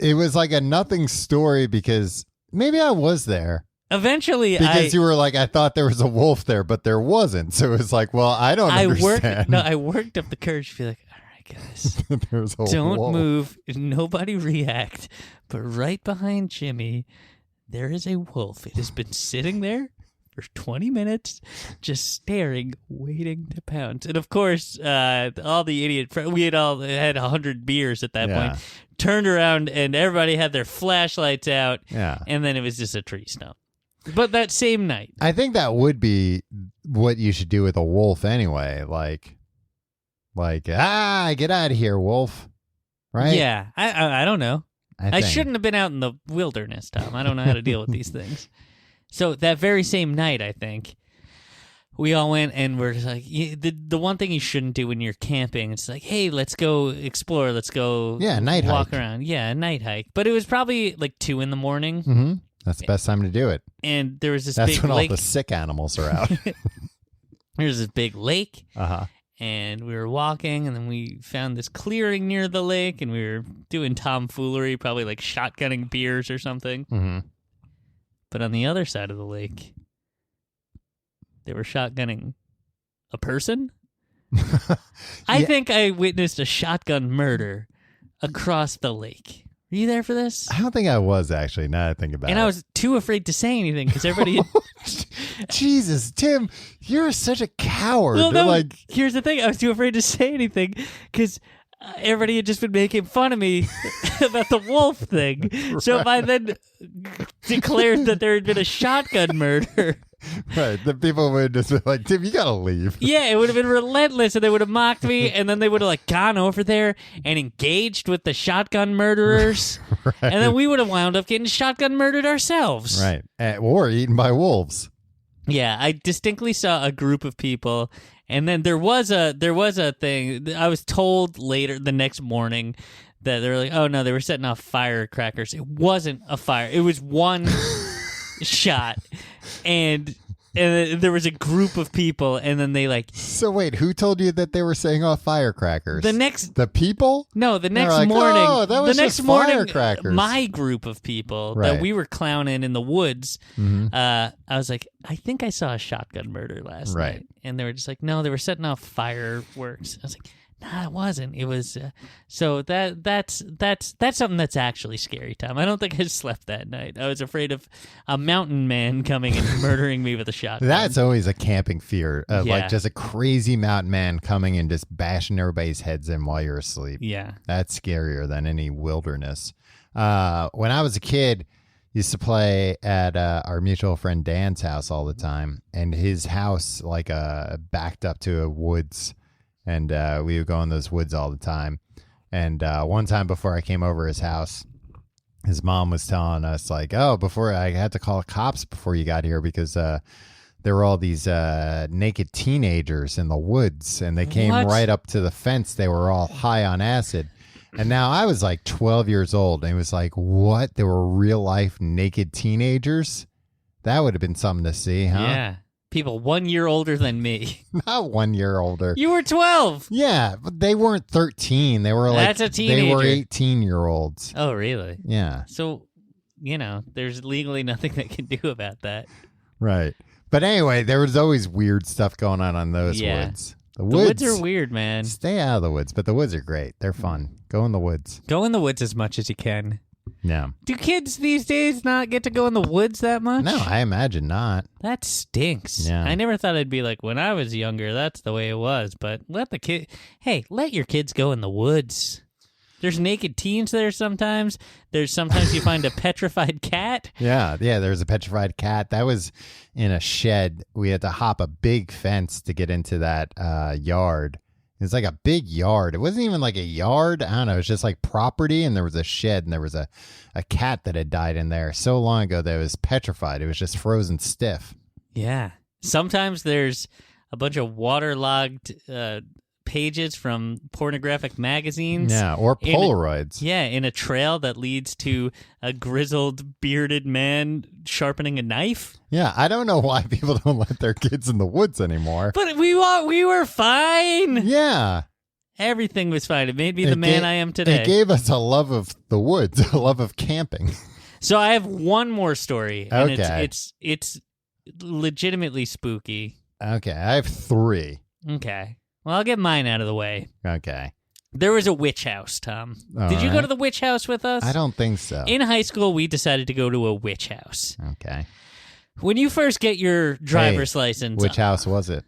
it was like a nothing story because maybe I was there. Eventually, because you were like, I thought there was a wolf there, but there wasn't. So it was like, well, I don't understand. I worked up the courage to be like, guys, don't wolf. move, nobody react, but right behind Jimmy there is a wolf. It has been sitting there for 20 minutes just staring, waiting to pounce. And of course all the idiot we had all had 100 beers at that point, turned around and everybody had their flashlights out, and then it was just a tree stump. But that same night, I think that would be what you should do with a wolf anyway, like, get out of here, wolf. Right? Yeah. I don't know. I shouldn't have been out in the wilderness, Tom. I don't know how to deal with these things. So that very same night, I think, we all went and we're just like, the one thing you shouldn't do when you're camping, it's like, hey, let's go explore. Let's go night walk hike. around. Yeah, a night hike. But it was probably like 2 a.m. Mm-hmm. That's the best time to do it. And there was this That's big when lake. all the sick animals are out. There's this big lake. And we were walking, and then we found this clearing near the lake, and we were doing tomfoolery, probably like shotgunning beers or something. But on the other side of the lake, they were shotgunning a person. I think I witnessed a shotgun murder across the lake. Were you there for this? I don't think I was, actually, now that I think about it. And I was too afraid to say anything because everybody... Jesus, Tim, you're such a coward. Well, no, here's the thing. I was too afraid to say anything because everybody had just been making fun of me about the wolf thing. Right. So if I then declared that there had been a shotgun murder... Right, the people would just be like, Tim, you gotta leave. Yeah, it would have been relentless, and they would have mocked me, and then they would have gone over there and engaged with the shotgun murderers, right. And then we would have wound up getting shotgun murdered ourselves. Right, or eaten by wolves. Yeah, I distinctly saw a group of people, and then there was a thing. I was told later the next morning that they were like, oh no, they were setting off firecrackers. It wasn't a fire. It was one shot. And there was a group of people, and then they So wait, who told you that they were setting off firecrackers? The people? No, the next morning. Oh, that was just firecrackers. My group of people that we were clowning in the woods. Mm-hmm. I was like, I think I saw a shotgun murder last night, and they were just like, no, they were setting off fireworks. I was like, nah, it wasn't. It was so that's something that's actually scary, Tom. I don't think I slept that night. I was afraid of a mountain man coming and murdering me with a shotgun. That's always a camping fear, like just a crazy mountain man coming and just bashing everybody's heads in while you're asleep. Yeah, that's scarier than any wilderness. When I was a kid, used to play at our mutual friend Dan's house all the time, and his house backed up to a woods. And we would go in those woods all the time. And one time before I came over his house, his mom was telling us, before I had to call the cops before you got here because there were all these naked teenagers in the woods. And they came right up to the fence. They were all high on acid. And now I was 12 years old. And it was what? There were real life naked teenagers? That would have been something to see, huh? Yeah. People 1 year older than me. Not 1 year older. You were 12. Yeah, but they weren't 13. They were That's a teenager. They were 18-year-olds. Oh, really? Yeah. So, there's legally nothing they can do about that. Right. But anyway, there was always weird stuff going on those woods. The woods are weird, man. Stay out of the woods, but the woods are great. They're fun. Go in the woods. Go in the woods as much as you can. Yeah. Do kids these days not get to go in the woods that much? No, I imagine not. That stinks. Yeah. I never thought it'd be when I was younger, that's the way it was. But let your kids go in the woods. There's naked teens there sometimes. There's sometimes you find a petrified cat. Yeah, there's a petrified cat. That was in a shed. We had to hop a big fence to get into that yard. It's like a big yard. It wasn't even like a yard. I don't know. It was just property, and there was a shed, and there was a cat that had died in there so long ago that it was petrified. It was just frozen stiff. Yeah. Sometimes there's a bunch of waterlogged pages from pornographic magazines. Yeah, or Polaroids. In a trail that leads to a grizzled, bearded man sharpening a knife. Yeah, I don't know why people don't let their kids in the woods anymore. But we were fine. Yeah. Everything was fine. It made me the man I am today. It gave us a love of the woods, a love of camping. So I have one more story. And okay. It's legitimately spooky. Okay, I have 3. Okay. Well, I'll get mine out of the way. Okay. There was a witch house, Tom. Did you go to the witch house with us? I don't think so. In high school, we decided to go to a witch house. Okay. When you first get your driver's license... Which house was it?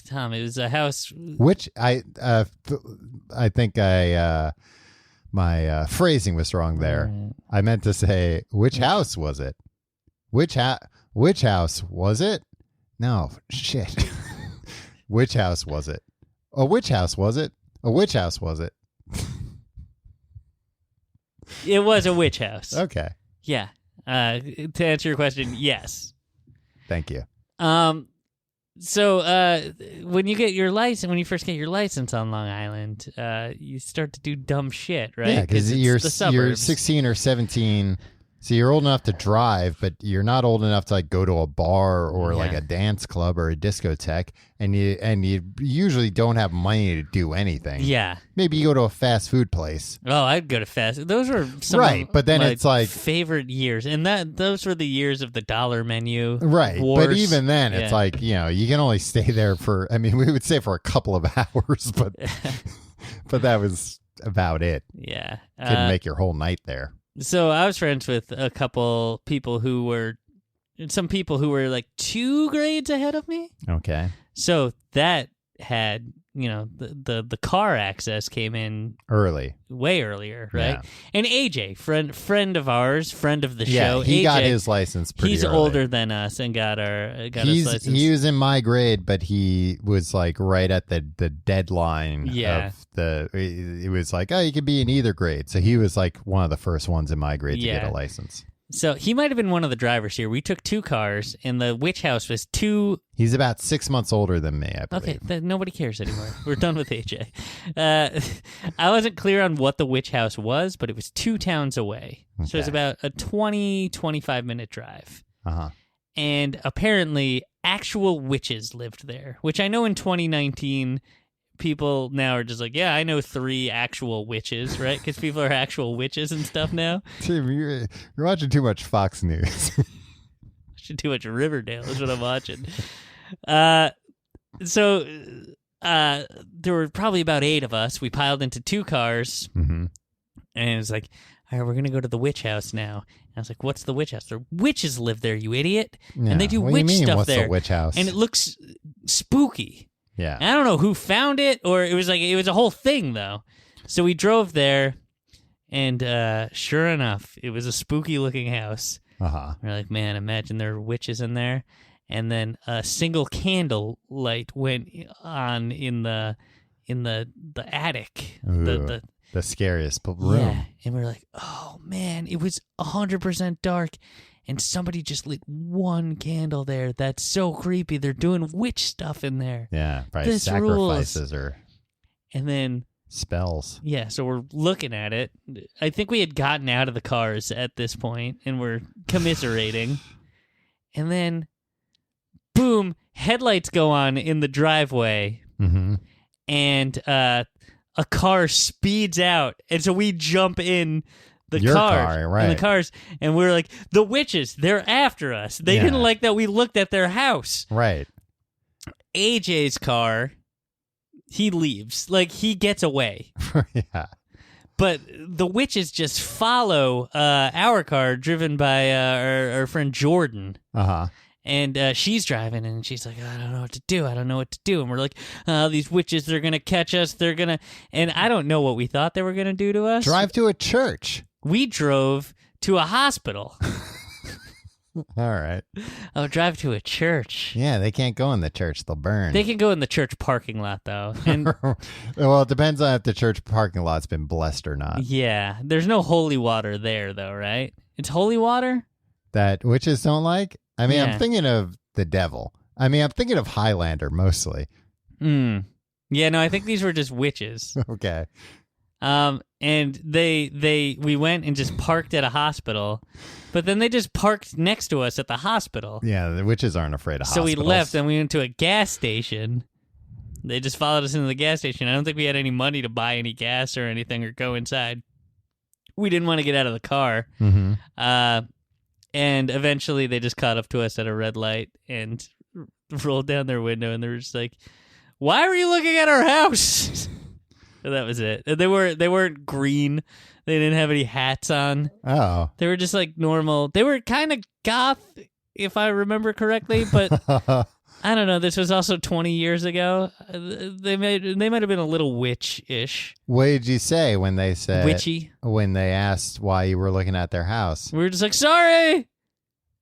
Tom, it was a house... Which, I think my phrasing was wrong there. I meant to say, which house was it? Which house was it? No, shit. Which house was it? Oh, which house was it? Oh, which house was it? It was a witch house. Okay. Yeah. To answer your question, yes. Thank you. So when you first get your license on Long Island, you start to do dumb shit, right? Yeah, because you're 16 or 17. So you're old enough to drive, but you're not old enough to like go to a bar or like a dance club or a discotheque, and you usually don't have money to do anything. Yeah. Maybe you go to a fast food place. Oh, I'd go to fast. Those were some right, but then it's like favorite years, and those were the years of the dollar menu. Right, wars. but even then, it's like you can only stay there for. I mean, we would stay for a couple of hours, but but that was about it. Yeah, couldn't make your whole night there. So I was friends with a couple people who were like 2 grades ahead of me. Okay. So that had, the car access came in way earlier, right? Yeah. And AJ, friend of ours, friend of the show. He AJ, got his license pretty He's early. older than us and got his license. He was in my grade, but he was like right at the deadline of it was like, oh, you could be in either grade. So he was like one of the first ones in my grade to get a license. So he might have been one of the drivers here. We took 2 cars, and the witch house was 2... He's about 6 months older than me, I believe. Okay, nobody cares anymore. We're done with AJ. I wasn't clear on what the witch house was, but it was 2 towns away. Okay. So it was about a 25-minute drive. Uh-huh. And apparently, actual witches lived there, which I know in 2019... people now are just like, yeah, I know 3 actual witches, right? Because people are actual witches and stuff now. Tim, you're watching too much Fox News. Watching too much Riverdale is what I'm watching. So there were probably about 8 of us. We piled into 2 cars, and it was like, all right, we're going to go to the witch house now. And I was like, what's the witch house? There witches live there, you idiot. Yeah. And they do witch stuff what's there. The witch house? And it looks spooky. Yeah. And I don't know who found it, or it was a whole thing, though. So we drove there, and sure enough, it was a spooky-looking house. Uh-huh. We're like, man, imagine there are witches in there. And then a single candle light went on in the attic. Ooh, the scariest room. Yeah. And we're like, oh, man, it was 100% dark. And somebody just lit 1 candle there. That's so creepy. They're doing witch stuff in there. Yeah, probably sacrifices or and then spells. Yeah, so we're looking at it. I think we had gotten out of the cars at this point, and we're commiserating. And then, boom, headlights go on in the driveway. Mm-hmm. And a car speeds out. And so we jump in the cars, and we're like, the witches, they're after us. They didn't like that we looked at their house. Right. AJ's car, he leaves. Like, he gets away. Yeah. But the witches just follow our car, driven by our friend Jordan. Uh-huh. And she's driving, and she's like, I don't know what to do. And we're like, these witches, they're going to catch us. They're going to... And I don't know what we thought they were going to do to us. Drive to a church. We drove to a hospital. All right. Oh, drive to a church. Yeah, they can't go in the church. They'll burn. They can go in the church parking lot, though. And well, it depends on if the church parking lot's been blessed or not. Yeah. There's no holy water there, though, right? It's holy water? That witches don't like? I mean, I'm thinking of the devil. I mean, I'm thinking of Highlander mostly. Yeah, no, I think these were just witches. Okay. And we went and just parked at a hospital, but then they just parked next to us at the hospital. Yeah, the witches aren't afraid of hospitals. So we left and we went to a gas station. They just followed us into the gas station. I don't think we had any money to buy any gas or anything or go inside. We didn't want to get out of the car. Mm-hmm. And eventually they just caught up to us at a red light and rolled down their window, and they were just like, why were you looking at our house? And that was it. They weren't green. They didn't have any hats on. Oh. They were just like normal. They were kind of goth, if I remember correctly, but I don't know. This was also 20 years ago. They might have been a little witch-ish. What did you say when they said... Witchy. When they asked why you were looking at their house? We were just like, sorry!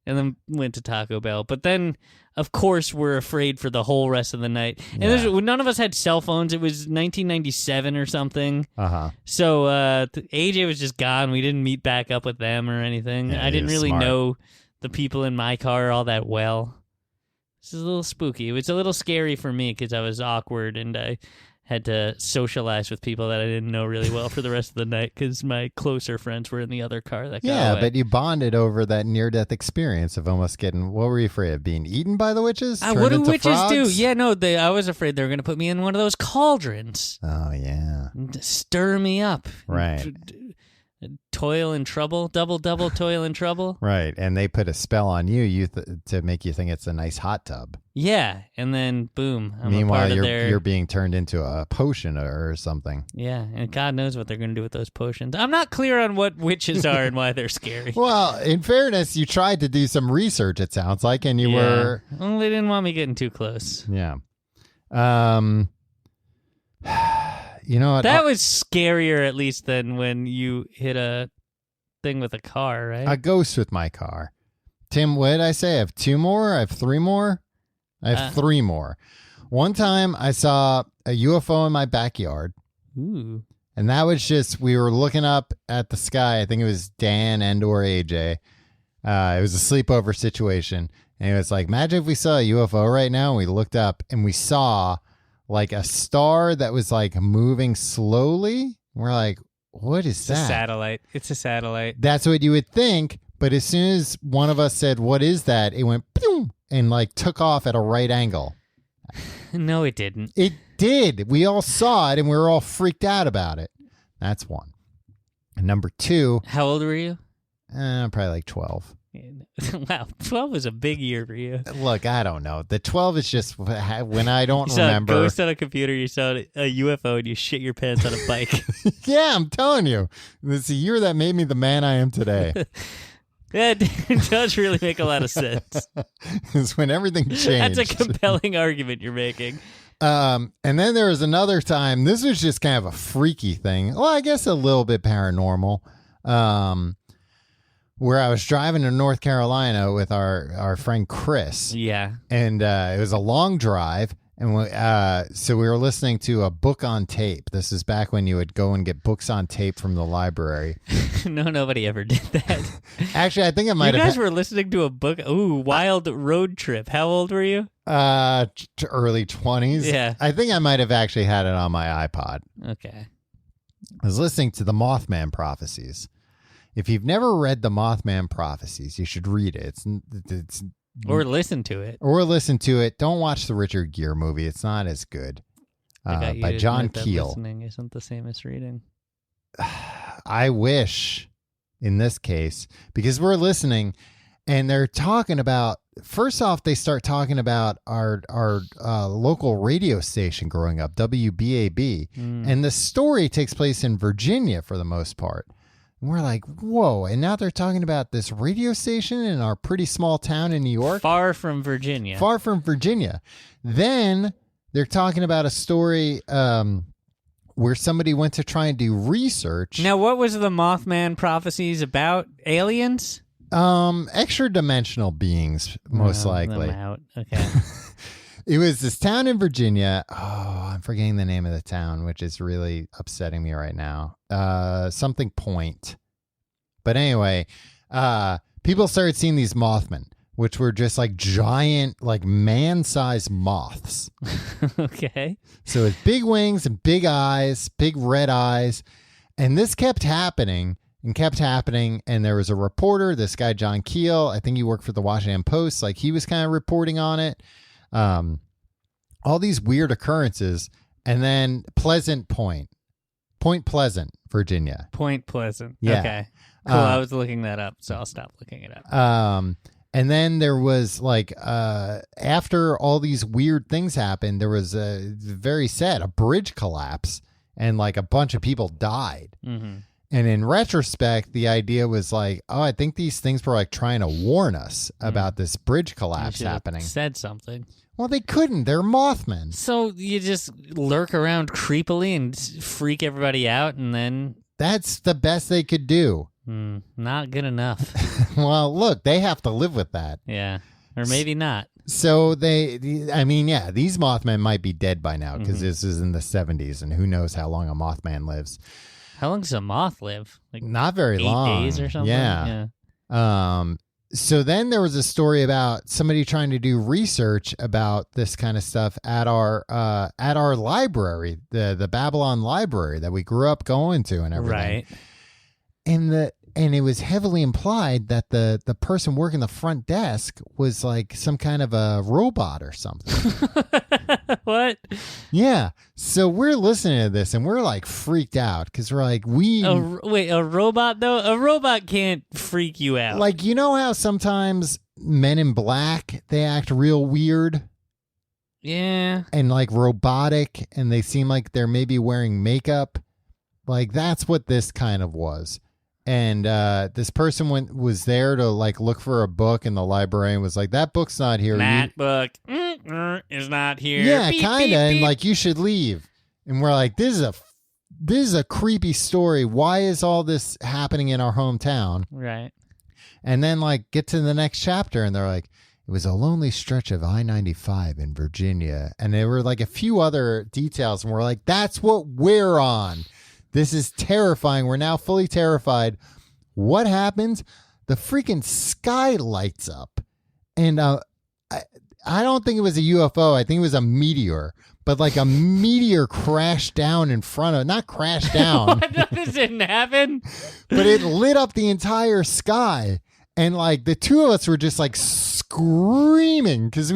And then went to Taco Bell. But then, of course, we're afraid for the whole rest of the night. And none of us had cell phones. It was 1997 or something. Uh-huh. So AJ was just gone. We didn't meet back up with them or anything. Yeah, I didn't really know the people in my car all that well. This is a little spooky. It was a little scary for me because I was awkward and I had to socialize with people that I didn't know really well for the rest of the night because my closer friends were in the other car that got away. But you bonded over that near-death experience of almost getting, what were you afraid of, being eaten by the witches? What do witches frogs? do? Yeah, no, I was afraid they were going to put me in one of those cauldrons. Oh, yeah. Stir me up. Right. Toil and trouble, double toil and trouble. Right, and they put a spell on you to make you think it's a nice hot tub. Yeah, and then boom. Meanwhile, you're being turned into a potion or something. Yeah, and God knows what they're going to do with those potions. I'm not clear on what witches are and why they're scary. Well, in fairness, you tried to do some research, it sounds like, and you were... Well, they didn't want me getting too close. Yeah. You know what? That was scarier, at least, than when you hit a thing with a car, right? A ghost with my car. Tim, what did I say? I have 2 more? I have 3 more? I have 3 more. One time I saw a UFO in my backyard. Ooh. And that was just, we were looking up at the sky. I think it was Dan and or AJ. It was a sleepover situation. And it was like, imagine if we saw a UFO right now. And we looked up and we saw like a star that was like moving slowly. We're like, what is that? It's a satellite. It's a satellite. That's what you would think. But as soon as one of us said, what is that? It went boom, and like took off at a right angle. No, it didn't. It did. We all saw it and we were all freaked out about it. That's one. And number 2. How old were you? Probably like 12. Wow, 12 was a big year for you. Look, I don't know. The 12 is just when I don't you saw remember. A ghost on a computer, you saw a UFO, and you shit your pants on a bike. Yeah, I'm telling you. It's the year that made me the man I am today. That does really make a lot of sense. It's when everything changed. That's a compelling argument you're making. And then there was another time. This was just kind of a freaky thing. Well, I guess a little bit paranormal. Where I was driving to North Carolina with our friend Chris. Yeah. And it was a long drive. And so we were listening to a book on tape. This is back when you would go and get books on tape from the library. No, nobody ever did that. Actually, I think I might have. You guys were listening to a book. Ooh, wild road trip. How old were you? Early 20s. Yeah. I think I might have actually had it on my iPod. Okay. I was listening to the Mothman prophecies. If you've never read the Mothman prophecies, you should read it. It's or listen to it. Or listen to it. Don't watch the Richard Gere movie. It's not as good. By John Keel. Listening isn't the same as reading. I wish, in this case, because we're listening, and they're talking about. First off, they start talking about our local radio station growing up, WBAB, and the story takes place in Virginia for the most part. And we're like, whoa. And now they're talking about this radio station in our pretty small town in New York. Far from Virginia. Far from Virginia. Then they're talking about a story where somebody went to try and do research. Now, what was the Mothman prophecies about? Aliens? Extra dimensional beings, most likely. I'm out. Okay. It was this town in Virginia. Oh, I'm forgetting the name of the town, which is really upsetting me right now. Something Point. But anyway, people started seeing these Mothmen, which were just like giant, like man-sized moths. Okay. So with big wings and big eyes, big red eyes. And this kept happening and kept happening. And there was a reporter, this guy, John Keel. I think he worked for the Washington Post. Like he was kind of reporting on it. All these weird occurrences, and then Point Pleasant, Virginia. Point Pleasant. Yeah. Okay. Cool. I was looking that up, so I'll stop looking it up. And then there was like, after all these weird things happened, there was very sad, a bridge collapse, and like a bunch of people died. Mm-hmm. And in retrospect, the idea was like, oh, I think these things were like trying to warn us about this bridge collapse happening. Said something. Well, they couldn't. They're Mothmen. So you just lurk around creepily and freak everybody out, and then... That's the best they could do. Not good enough. Well, look, they have to live with that. Yeah. Or maybe not. So these Mothmen might be dead by now because this is in the 70s, and who knows how long a Mothman lives. How long does a moth live? Like not very long. 8 days or something? Yeah. So then there was a story about somebody trying to do research about this kind of stuff at our library, the Babylon library that we grew up going to and everything. Right. And it was heavily implied that the person working the front desk was like some kind of a robot or something. What? Yeah. So we're listening to this and we're like freaked out because we're like, wait, a robot though? A robot can't freak you out. Like, you know how sometimes Men in Black, they act real weird? Yeah. And like robotic, and they seem like they're maybe wearing makeup. Like, that's what this kind of was. And this person was there to like look for a book, and the librarian was like, "That book's not here. That book is not here." Yeah, beep, kind of, beep, and beep. like, you should leave. And we're like, "This is a creepy story. Why is all this happening in our hometown?" Right. And then like get to the next chapter, and they're like, "It was a lonely stretch of I-95 in Virginia," and there were like a few other details, and we're like, "That's what we're on." This is terrifying. We're now fully terrified. What happens? The freaking sky lights up. And I don't think it was a UFO. I think it was a meteor. But like a meteor crashed down in front of... Not crashed down. What? This didn't happen? But it lit up the entire sky. And like the two of us were just like screaming because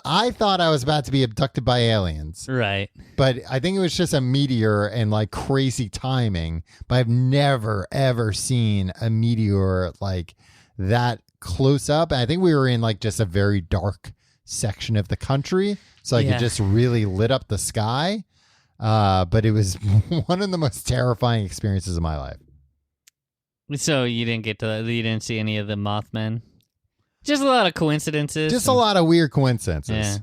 I thought I was about to be abducted by aliens. Right. But I think it was just a meteor and like crazy timing. But I've never, ever seen a meteor like that close up. And I think we were in like just a very dark section of the country. So like it just really lit up the sky. But it was one of the most terrifying experiences of my life. So you didn't see any of the Mothmen? Just a lot of coincidences. Just a lot of weird coincidences. Yeah.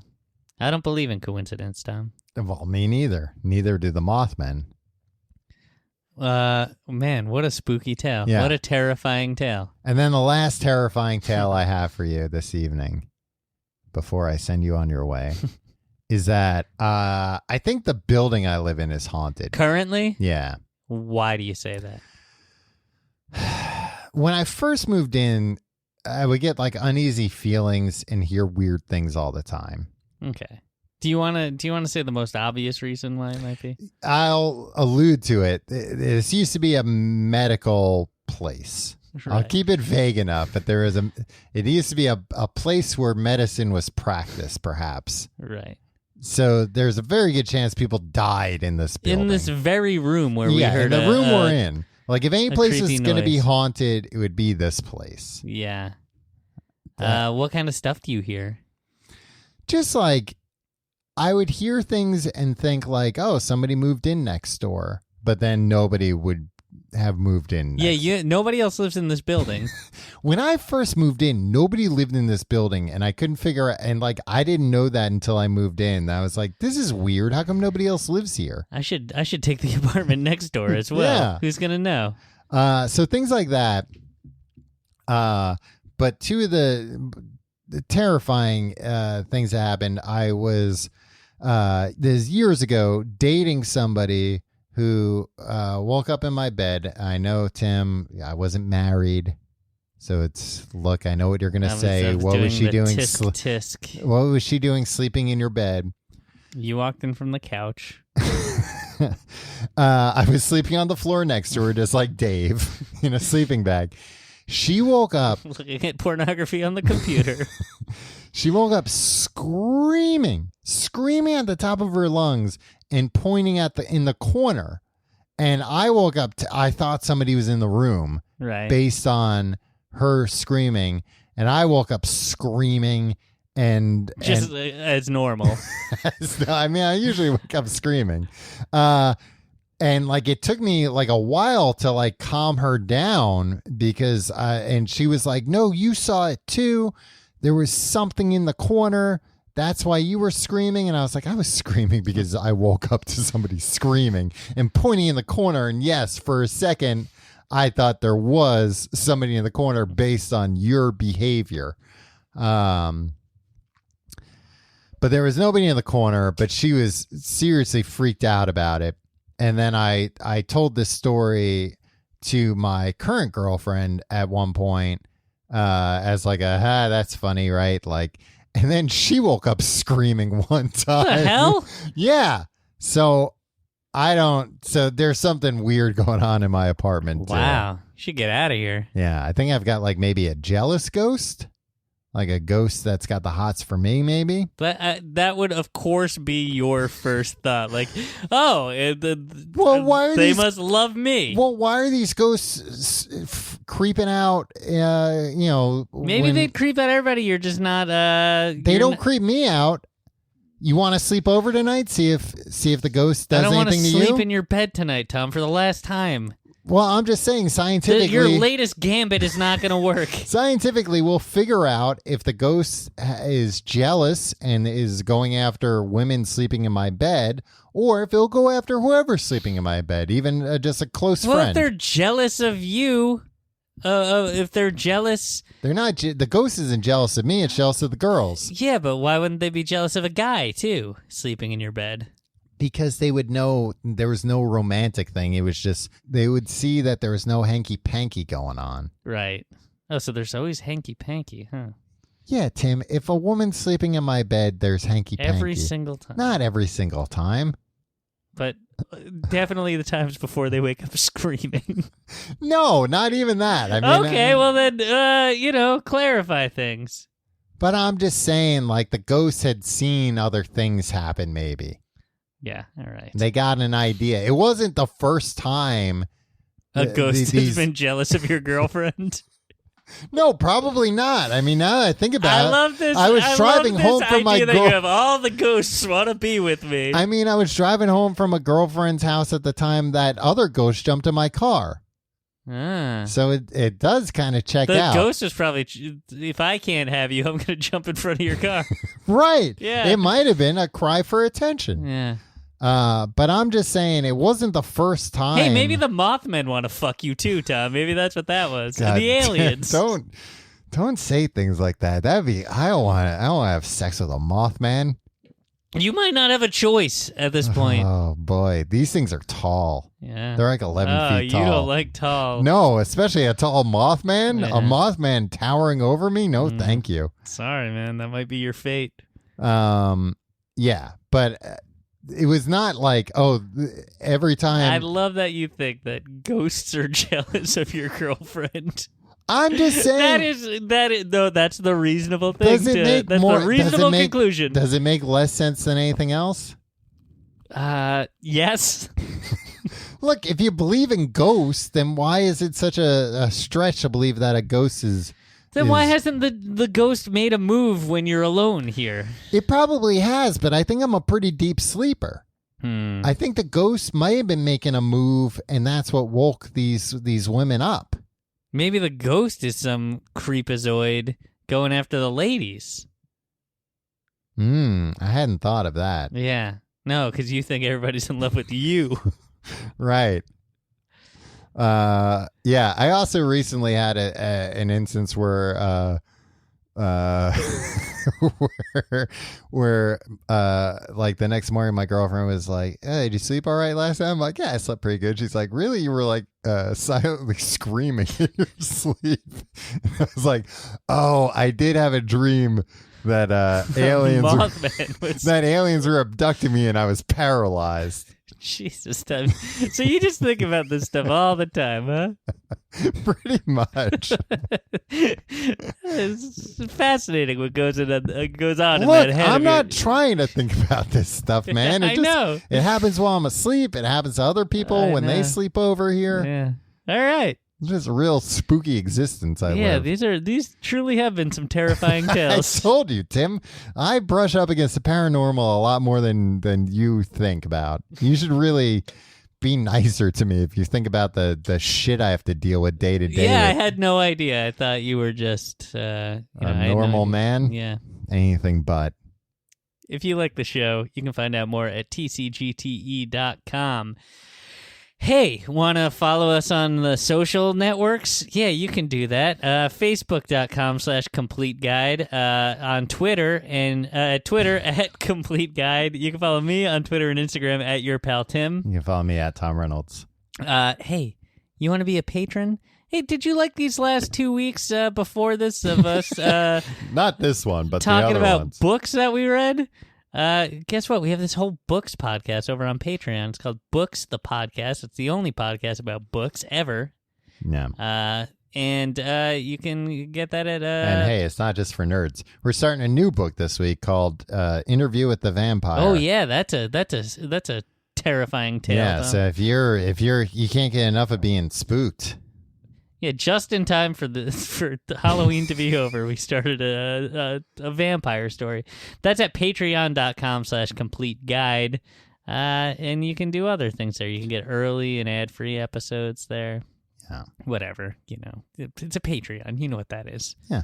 I don't believe in coincidence, Tom. Well, me neither. Neither do the Mothmen. Man, what a spooky tale. Yeah. What a terrifying tale. And then the last terrifying tale I have for you this evening, before I send you on your way, is that I think the building I live in is haunted. Currently? Yeah. Why do you say that? When I first moved in, I would get like uneasy feelings and hear weird things all the time. Okay. Do you want to say the most obvious reason why it might be? I'll allude to it. This used to be a medical place. Right. I'll keep it vague enough, but it used to be a place where medicine was practiced, perhaps. Right. So there's a very good chance people died in this building. In this very room where we heard in the room we're in. Like, if any place is going to be haunted, it would be this place. Yeah. What kind of stuff do you hear? Just like, I would hear things and think like, oh, somebody moved in next door. But then nobody would have moved in. Nobody else lives in this building. When I first moved in, nobody lived in this building, and I couldn't figure out, and like I didn't know that until I moved in. I was like, this is weird. How come nobody else lives here? I should take the apartment next door as well. Yeah. Who's gonna know? So things like that. But two of the terrifying things that happened, I was this years ago dating somebody who woke up in my bed. I know, Tim, I wasn't married. So look, I know what you're going to say. What was she doing? Tisk. What was she doing sleeping in your bed? You walked in from the couch. I was sleeping on the floor next to her, just like Dave, in a sleeping bag. She woke up. Looking at pornography on the computer. She woke up screaming at the top of her lungs and pointing in the corner. And I woke up, I thought somebody was in the room, right? Based on her screaming. And I woke up screaming and as normal. I mean, I usually wake up screaming. And like, it took me like a while to like calm her down because, and she was like, no, you saw it too. There was something in the corner. That's why you were screaming. And I was like, I was screaming because I woke up to somebody screaming and pointing in the corner. And yes, for a second, I thought there was somebody in the corner based on your behavior. But there was nobody in the corner, but she was seriously freaked out about it. And then I told this story to my current girlfriend at one point as like that's funny, right? Like, and then she woke up screaming one time. What the hell? Yeah. So there's something weird going on in my apartment. Wow. You should get out of here. Yeah. I think I've got like maybe a jealous ghost. Like a ghost that's got the hots for me, maybe. But that would, of course, be your first thought. Like, why are they must love me. Well, why are these ghosts creeping out? Maybe they'd creep out everybody. You're just not. They don't creep me out. You want to sleep over tonight? See if the ghost does anything to you. I don't want to sleep in your bed tonight, Tom, for the last time. Well, I'm just saying scientifically... Your latest gambit is not going to work. Scientifically, we'll figure out if the ghost is jealous and is going after women sleeping in my bed, or if he'll go after whoever's sleeping in my bed, even just a close friend. Well, if they're jealous of you, if they're jealous... They're not... The ghost isn't jealous of me, it's jealous of the girls. Yeah, but why wouldn't they be jealous of a guy, too, sleeping in your bed? Because they would know there was no romantic thing. It was just, they would see that there was no hanky-panky going on. Right. Oh, so there's always hanky-panky, huh? Yeah, Tim, if a woman's sleeping in my bed, there's hanky-panky. Every single time. Not every single time. But definitely the times before they wake up screaming. No, not even that. I mean, okay, well then, clarify things. But I'm just saying, like, the ghost had seen other things happen, maybe. Yeah, all right. They got an idea. It wasn't the first time a ghost has been jealous of your girlfriend. No, probably not. I mean, now that I think about it, I love this. I was driving home from my girlfriend. All the ghosts want to be with me. I mean, I was driving home from a girlfriend's house at the time that other ghost jumped in my car. So it does kind of check out. The ghost is probably, if I can't have you, I'm going to jump in front of your car. Right. Yeah. It might have been a cry for attention. Yeah. But I'm just saying it wasn't the first time. Hey, maybe the Mothmen want to fuck you too, Tom. Maybe that's what that was. God, the aliens. Don't say things like that. I don't want to have sex with a Mothman. You might not have a choice at this point. Oh boy, these things are tall. Yeah, they're like 11 feet tall. You don't like tall. No, especially a tall Mothman. Yeah. A Mothman towering over me. No, thank you. Sorry, man. That might be your fate. Yeah, but it was not like every time. I love that you think that ghosts are jealous of your girlfriend. I'm just saying that's the reasonable thing. The reasonable conclusion. Does it make less sense than anything else? Yes. Look, if you believe in ghosts, then why is it such a stretch to believe that a ghost is? Then why hasn't the ghost made a move when you're alone here? It probably has, but I think I'm a pretty deep sleeper. I think the ghost might have been making a move, and that's what woke these women up. Maybe the ghost is some creepazoid going after the ladies. I hadn't thought of that. Yeah. No, because you think everybody's in love with you. Right. Yeah, I also recently had an instance where where like the next morning my girlfriend was like, "Hey, did you sleep all right last night?" I'm like, "Yeah, I slept pretty good." She's like, "Really? You were like silently screaming in your sleep?" And I was like, "Oh, I did have a dream that aliens were abducting me and I was paralyzed." Jesus, Tom. So you just think about this stuff all the time, huh? Pretty much. It's fascinating what goes on in Look, that head. I'm not trying to think about this stuff, man. I know. It happens while I'm asleep. It happens to other people when they sleep over here. Yeah. All right. It's just a real spooky existence I live. These truly have been some terrifying tales. I told you, Tim. I brush up against the paranormal a lot more than you think about. You should really be nicer to me if you think about the shit I have to deal with day to day. Yeah, I had no idea. I thought you were just a normal man. Yeah. Anything but. If you like the show, you can find out more at tcgte.com. Hey, want to follow us on the social networks? Yeah, you can do that. Facebook.com/Complete Guide. On Twitter and Twitter at Complete Guide. You can follow me on Twitter and Instagram at Your Pal Tim. You can follow me at Tom Reynolds. Hey, You want to be a patron? Hey, did you like these last 2 weeks before this of us not this one, but talking the other about ones. Books that we read? Guess what? We have this whole books podcast over on Patreon. It's called Books the Podcast. It's the only podcast about books ever. Yeah. And you can get that at and hey, it's not just for nerds. We're starting a new book this week called Interview with the Vampire. Oh yeah, that's a terrifying tale. Yeah, so if you can't get enough of being spooked. Yeah, just in time for the Halloween to be over, we started a vampire story. That's at patreon.com/complete guide. And you can do other things there. You can get early and ad-free episodes there. Yeah. Whatever, it's a Patreon. You know what that is. Yeah.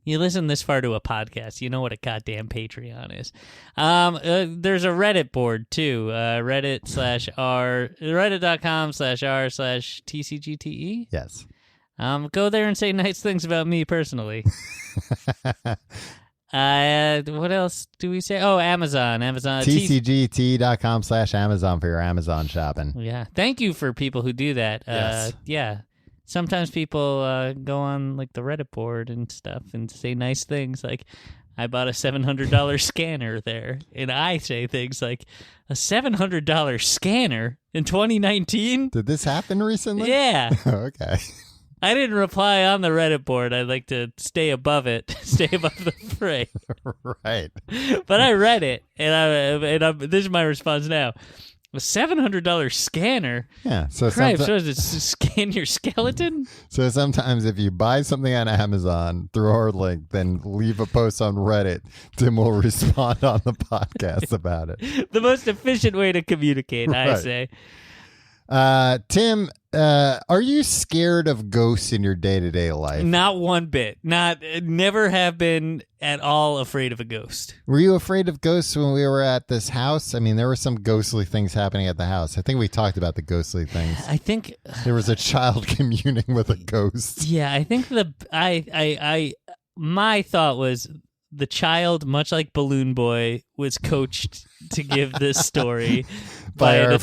You listen this far to a podcast, you know what a goddamn Patreon is. There's a Reddit board, too. reddit.com/r/TCGTE. Yes. Go there and say nice things about me personally. What else do we say? Oh, Amazon. TCGT.com/Amazon for your Amazon shopping. Yeah. Thank you for people who do that. Yes. Yeah. Sometimes people go on like the Reddit board and stuff and say nice things like, I bought a $700 scanner there. And I say things like, a $700 scanner in 2019? Did this happen recently? Yeah. Okay. I didn't reply on the Reddit board. I'd like to stay above it, stay above the fray. Right. But I read it, and this is my response now. A $700 scanner? Yeah. So Christ, so does it scan your skeleton? So sometimes if you buy something on Amazon through our link, then leave a post on Reddit, Tim will respond on the podcast about it. The most efficient way to communicate, right. I say. Tim, are you scared of ghosts in your day-to-day life? Not one bit. Never have been at all afraid of a ghost. Were you afraid of ghosts when we were at this house? I mean, there were some ghostly things happening at the house. I think we talked about the ghostly things. I think there was a child communing with a ghost. Yeah, I think my thought was the child, much like Balloon Boy, was coached to give this story by an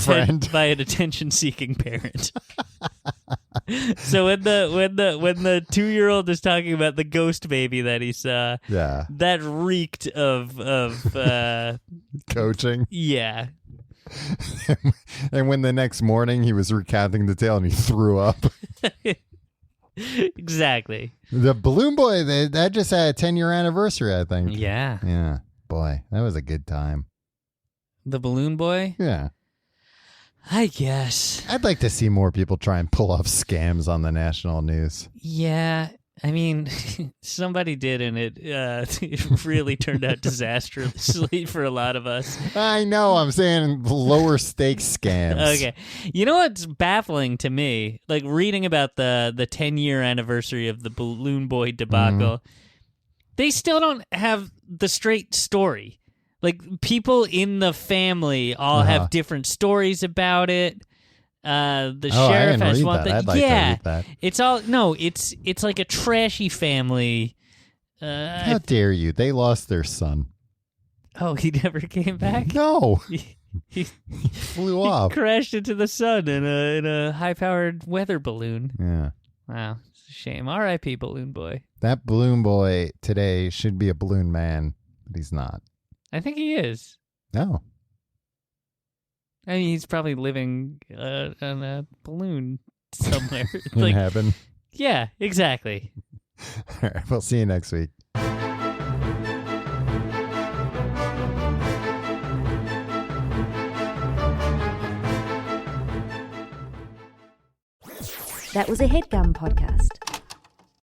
attention-seeking parent. So when the 2-year-old is talking about the ghost baby that he saw, yeah, that reeked of coaching. Yeah. And when the next morning he was recounting the tale and he threw up. Exactly. The Balloon Boy, that just had a 10-year anniversary, I think. Yeah. Yeah. Boy, that was a good time. The Balloon Boy? Yeah. I guess. I'd like to see more people try and pull off scams on the national news. Yeah. I mean, somebody did, and it really turned out disastrously for a lot of us. I know. I'm saying lower stakes scams. Okay. You know what's baffling to me? Like reading about the 10-year anniversary of the Balloon Boy debacle, they still don't have the straight story. Like people in the family all have different stories about it. The sheriff has one thing. I'd like to read that. It's like a trashy family. How dare you? They lost their son. Oh, he never came back? No. He flew off. He crashed into the sun in a high-powered weather balloon. Yeah. Wow. It's a shame. R.I.P. Balloon Boy. That Balloon Boy today should be a balloon man, but he's not. I think he is. No. I mean, he's probably living on a balloon somewhere. In heaven. Yeah, exactly. All right, we'll see you next week. That was a HeadGum podcast.